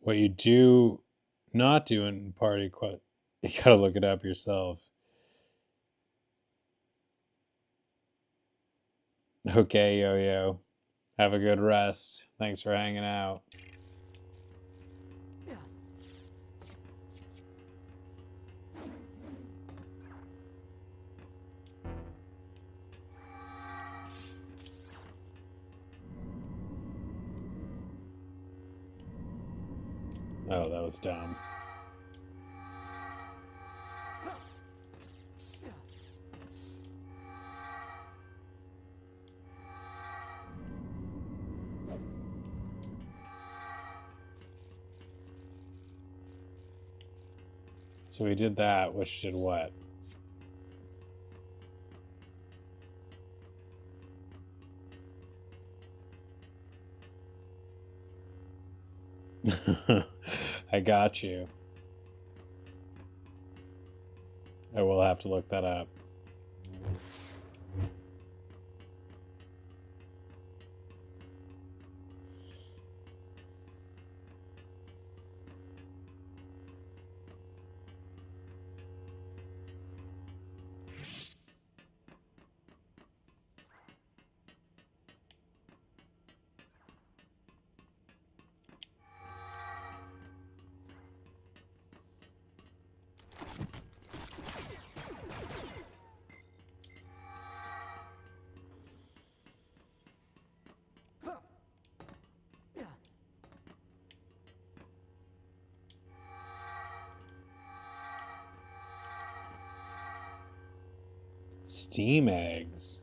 What you do not do in party quest, you gotta look it up yourself. Okay, yo. Have a good rest. Thanks for hanging out. Oh, that was dumb. So we did that, which did what? I got you. I will have to look that up. Steam eggs.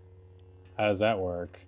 How does that work?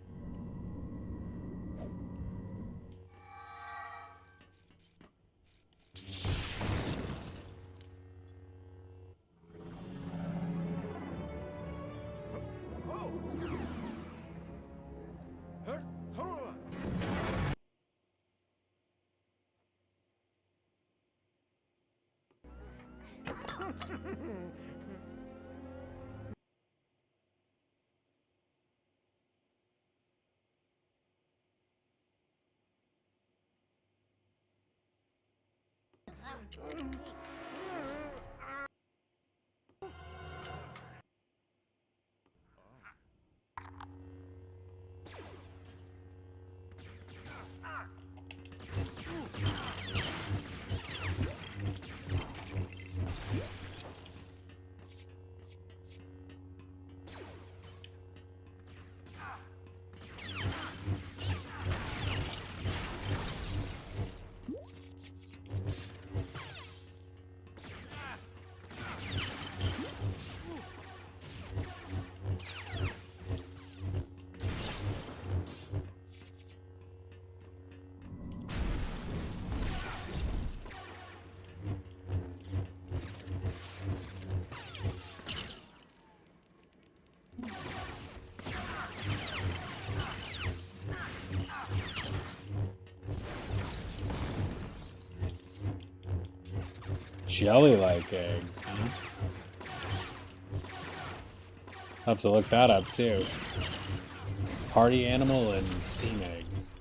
Jelly-like eggs, huh? I'll have to look that up too. Party animal and steam eggs.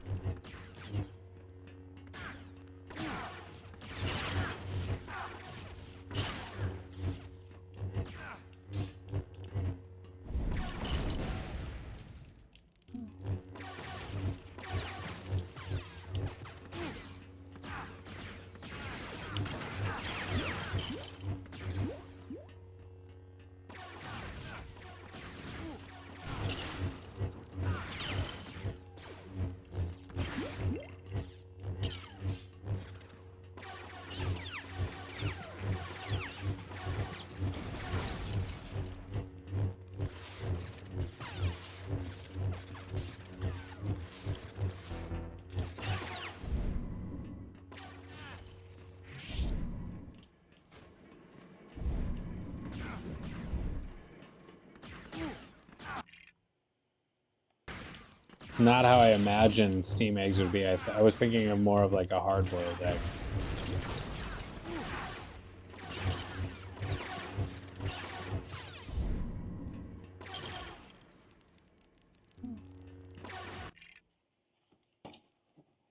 It's not how I imagined steam eggs would be. I was thinking of more of like a hard-boiled egg.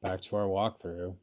Back to our walkthrough.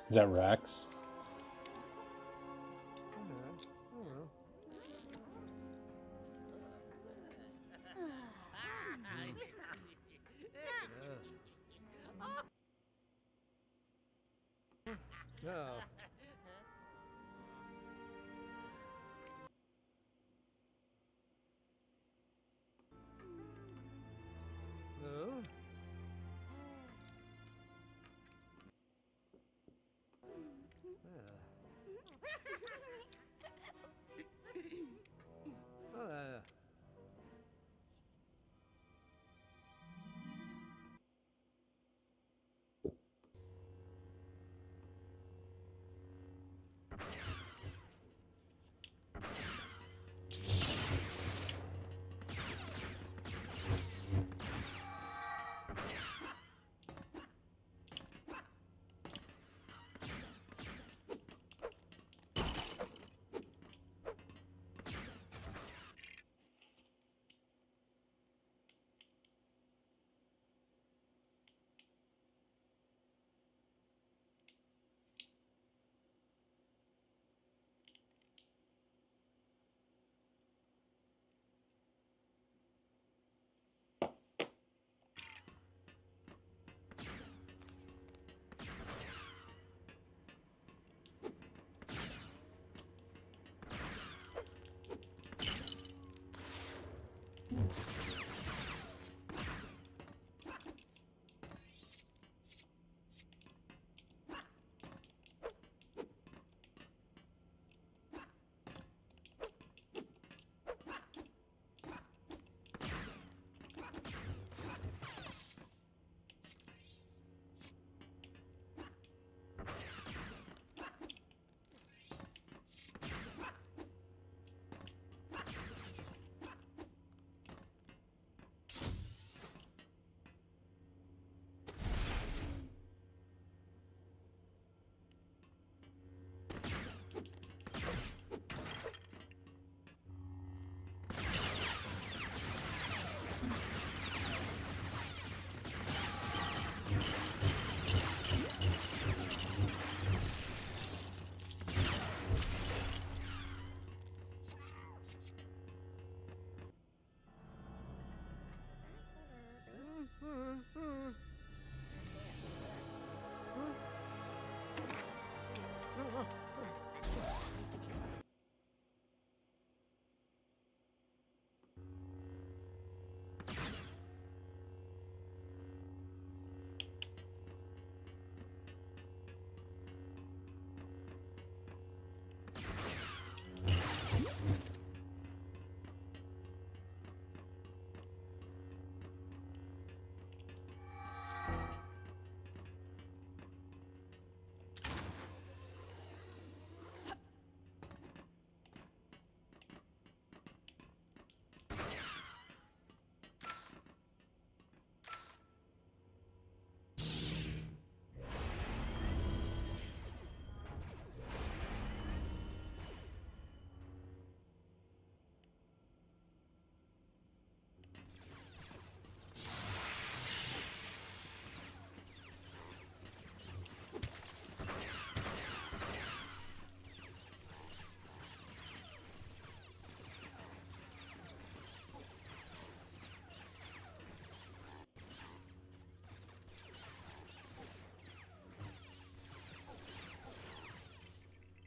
Is that Rex? No. No.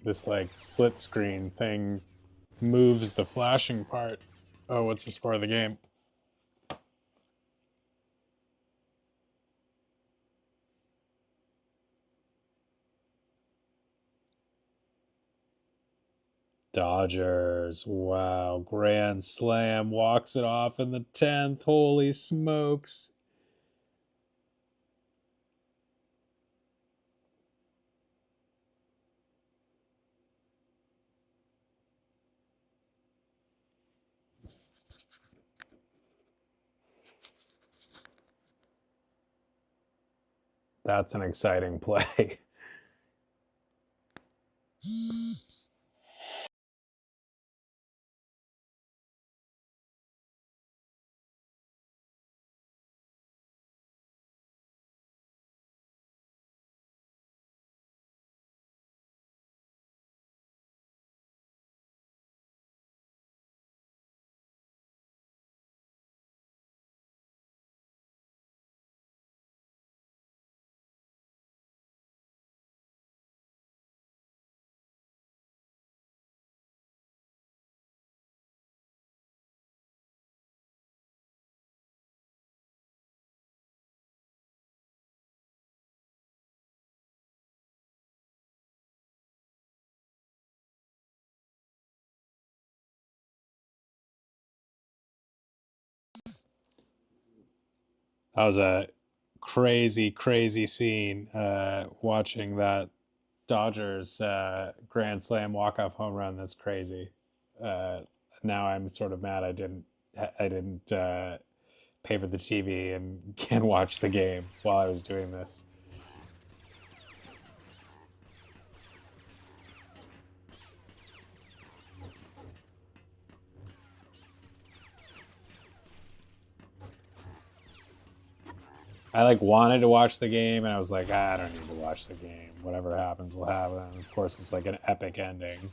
This like split screen thing moves the flashing part. Oh, what's the score of the game? Dodgers. Wow. Grand slam. Walks it off in the 10th. Holy smokes. That's an exciting play. That was a crazy, crazy scene watching that Dodgers grand slam walk-off home run. That's crazy. Uh, now I'm sort of mad I didn't pay for the TV and can watch the game while I was doing this. I like wanted to watch the game, and I was like, I don't need to watch the game. Whatever happens will happen. And of course, it's like an epic ending.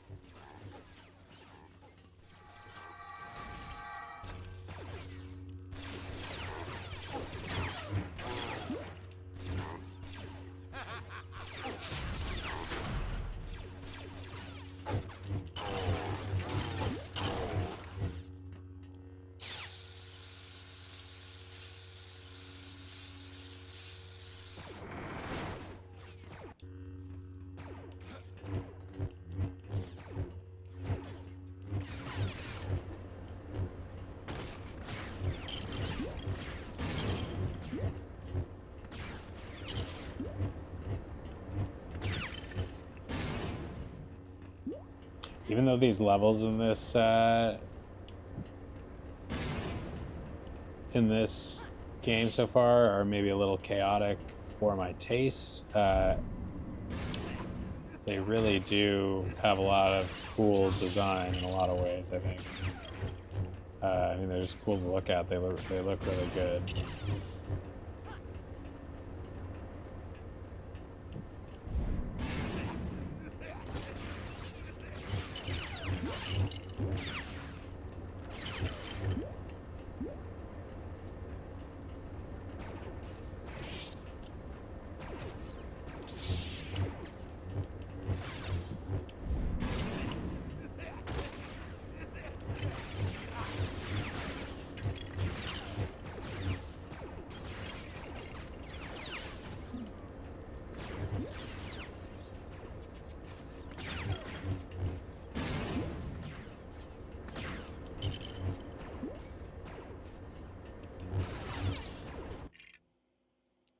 Even though these levels in this game so far are maybe a little chaotic for my taste, they really do have a lot of cool design in a lot of ways. I think. I mean, they're just cool to look at. They look really good.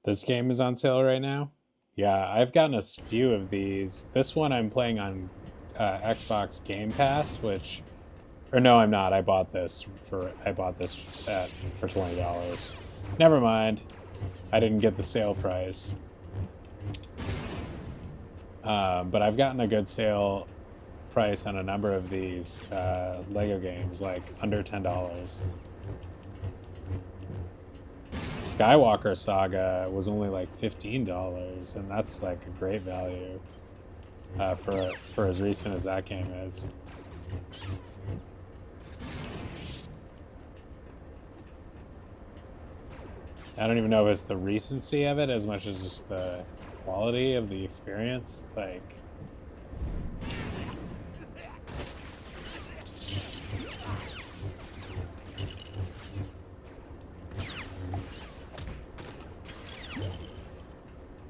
This game is on sale right now. Yeah, I've gotten a few of these. This one I'm playing on Xbox Game Pass, which, or no, I'm not. I bought this for $20. Never mind. I didn't get the sale price. But I've gotten a good sale price on a number of these Lego games, like under $10. Skywalker Saga was only like $15, and that's like a great value for as recent as that game is. I don't even know if it's the recency of it as much as just the quality of the experience. Like,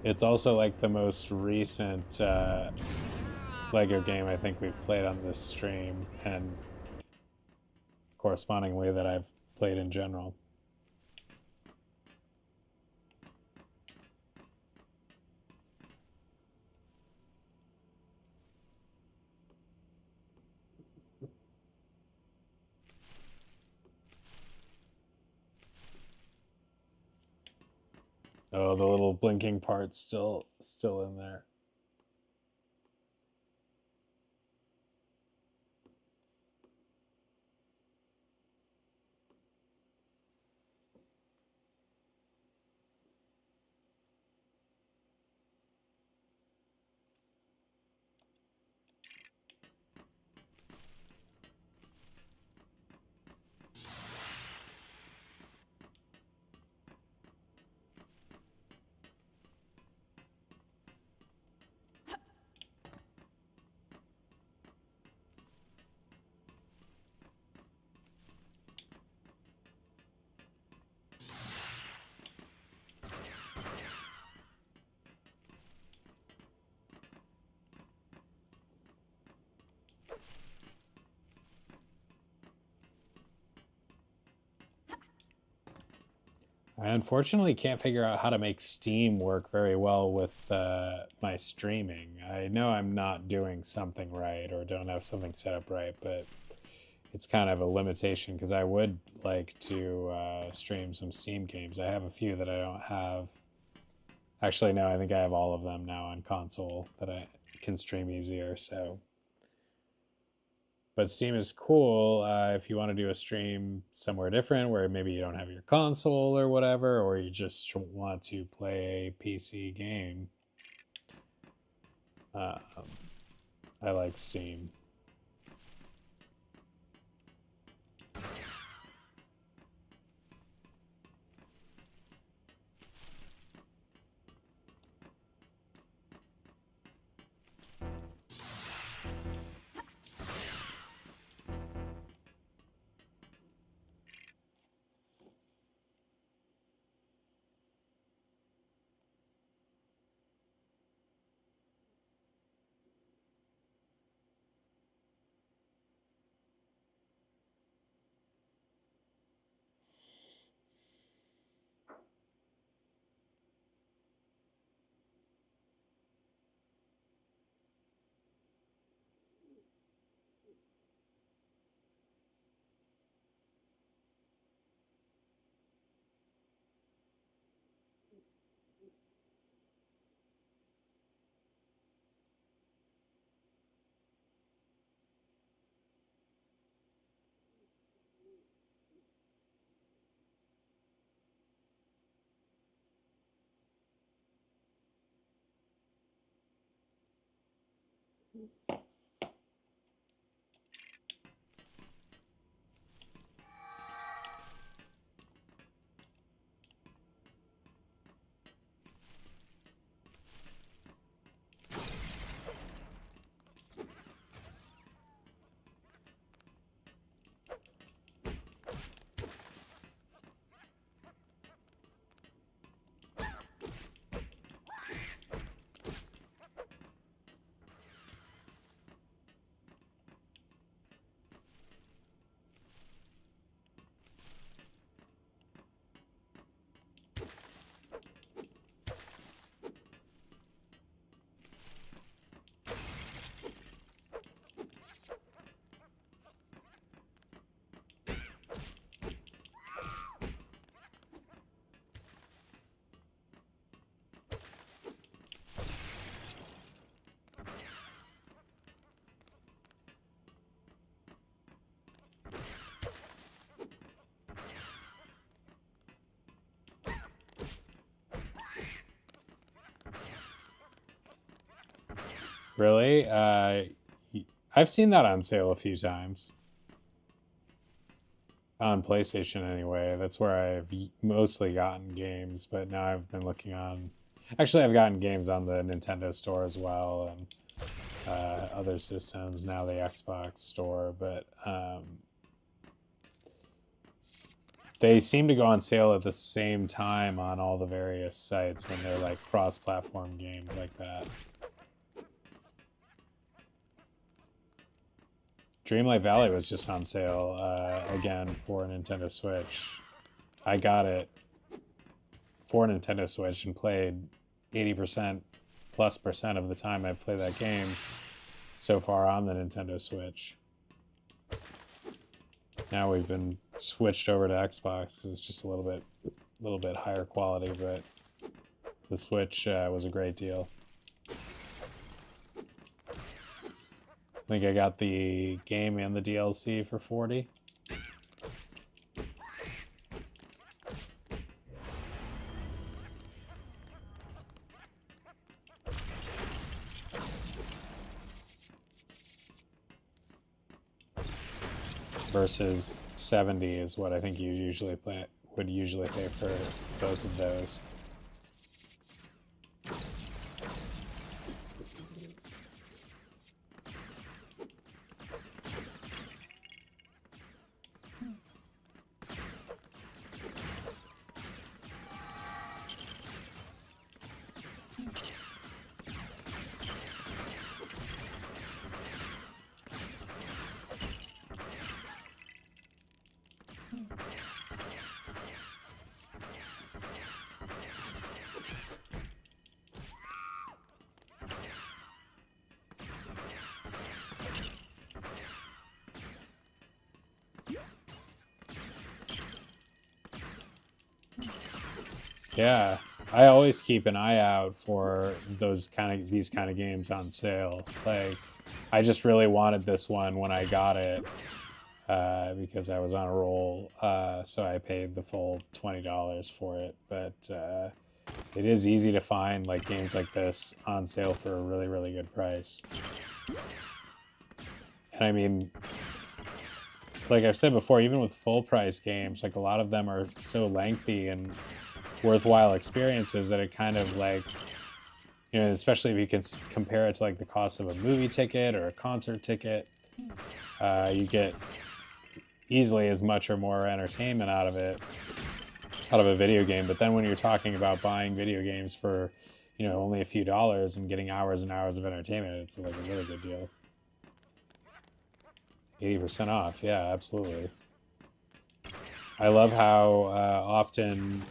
it's also like the most recent Lego game I think we've played on this stream, and correspondingly that I've played in general. Oh, the little blinking part's still in there. I unfortunately can't figure out how to make Steam work very well with my streaming. I know I'm not doing something right or don't have something set up right, but it's kind of a limitation because I would like to stream some Steam games. I have a few that I don't have. Actually, no, I think I have all of them now on console that I can stream easier. So, but Steam is cool if you want to do a stream somewhere different where maybe you don't have your console or whatever, or you just want to play a PC game. I like Steam. Really? I've seen that on sale a few times. On PlayStation, anyway. That's where I've mostly gotten games, but now I've been looking on. Actually, I've gotten games on the Nintendo Store as well, and other systems, now the Xbox Store, but they seem to go on sale at the same time on all the various sites when they're like cross-platform games like that. Dreamlight Valley was just on sale again for Nintendo Switch. I got it for Nintendo Switch and played 80% plus percent of the time I've played that game so far on the Nintendo Switch. Now we've been switched over to Xbox because it's just a little bit higher quality, but the Switch was a great deal. I think I got the game and the DLC for $40. Versus 70 is what I think you would usually pay for both of those. Yeah, I always keep an eye out for these kind of games on sale. Like, I just really wanted this one when I got it because I was on a roll, so I paid the full $20 for it. But it is easy to find like games like this on sale for a really, really good price. And I mean, like I've said before, even with full price games, like a lot of them are so lengthy and worthwhile experiences that it kind of like, you know, especially if you can compare it to like the cost of a movie ticket or a concert ticket, you get easily as much or more entertainment out of it, out of a video game. But then when you're talking about buying video games for, you know, only a few dollars and getting hours and hours of entertainment, it's like a really good deal. 80% off, yeah, absolutely. I love how often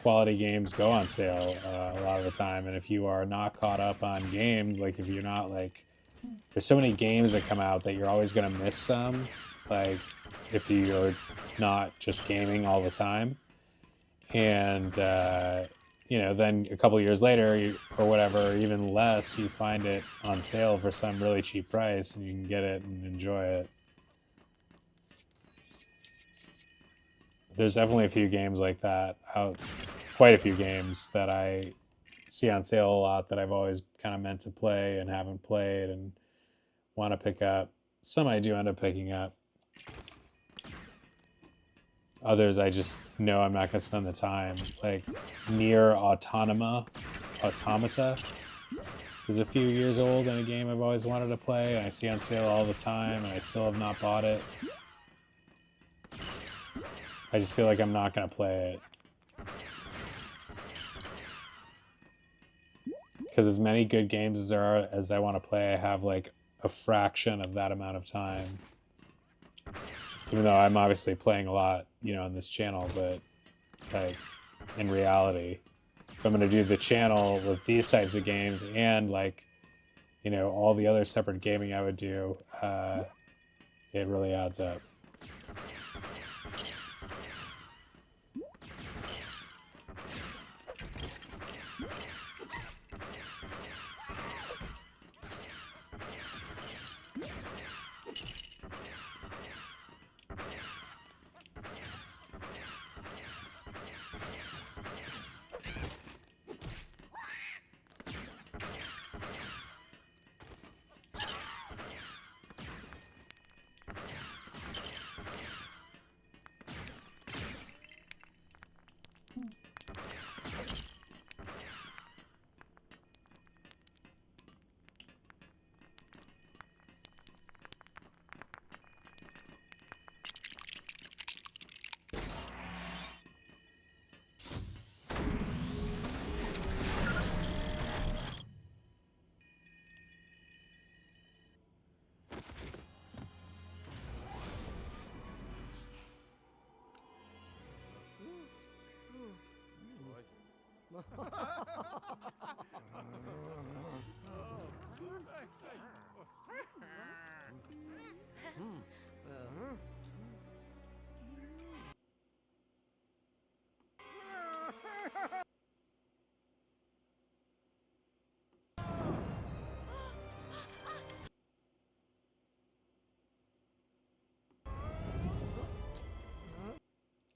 quality games go on sale a lot of the time, and if you are not caught up on games, like if you're not like, there's so many games that come out that you're always going to miss some, like if you're not just gaming all the time. And you know, then a couple years later or whatever, even less, you find it on sale for some really cheap price and you can get it and enjoy it. There's definitely a few games like that out, quite a few games that I see on sale a lot that I've always kind of meant to play and haven't played and want to pick up. Some I do end up picking up. Others I just know I'm not going to spend the time. Like Nier Automata is a few years old and a game I've always wanted to play, and I see on sale all the time, and I still have not bought it. I just feel like I'm not going to play it. Because as many good games as there are as I want to play, I have like a fraction of that amount of time. Even though I'm obviously playing a lot, you know, on this channel, but like in reality, if I'm going to do the channel with these types of games and like, you know, all the other separate gaming I would do, it really adds up.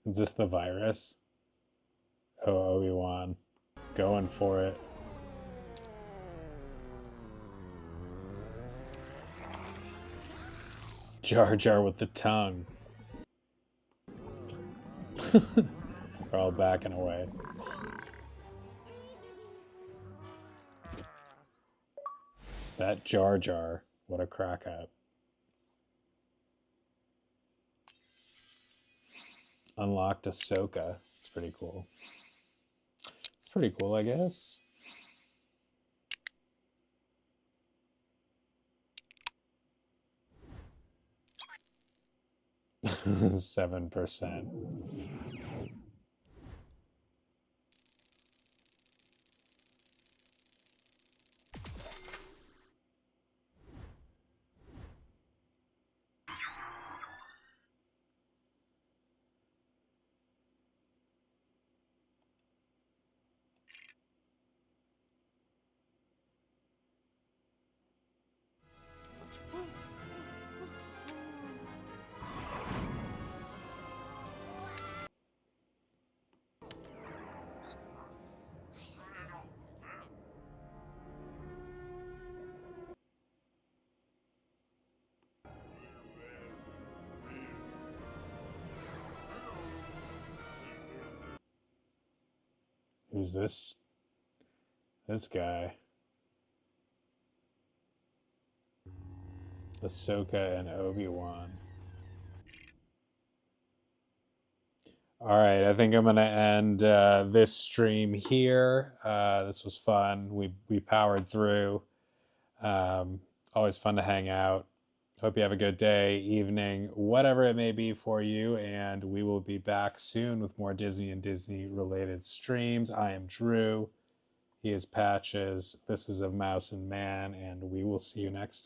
Is this the virus? Oh, Obi-Wan. Going for it. Jar Jar with the tongue. They're all backing away. That Jar Jar. What a crack up. Unlocked Ahsoka. It's pretty cool. It's pretty cool, I guess. 7%. Who's this? This guy. Ahsoka and Obi-Wan. All right, I think I'm gonna end this stream here. This was fun. We powered through. Always fun to hang out. Hope you have a good day, evening, whatever it may be for you. And we will be back soon with more Disney and Disney related streams. I am Drew. He is Patches. This is Of Mouse and Man, and we will see you next time.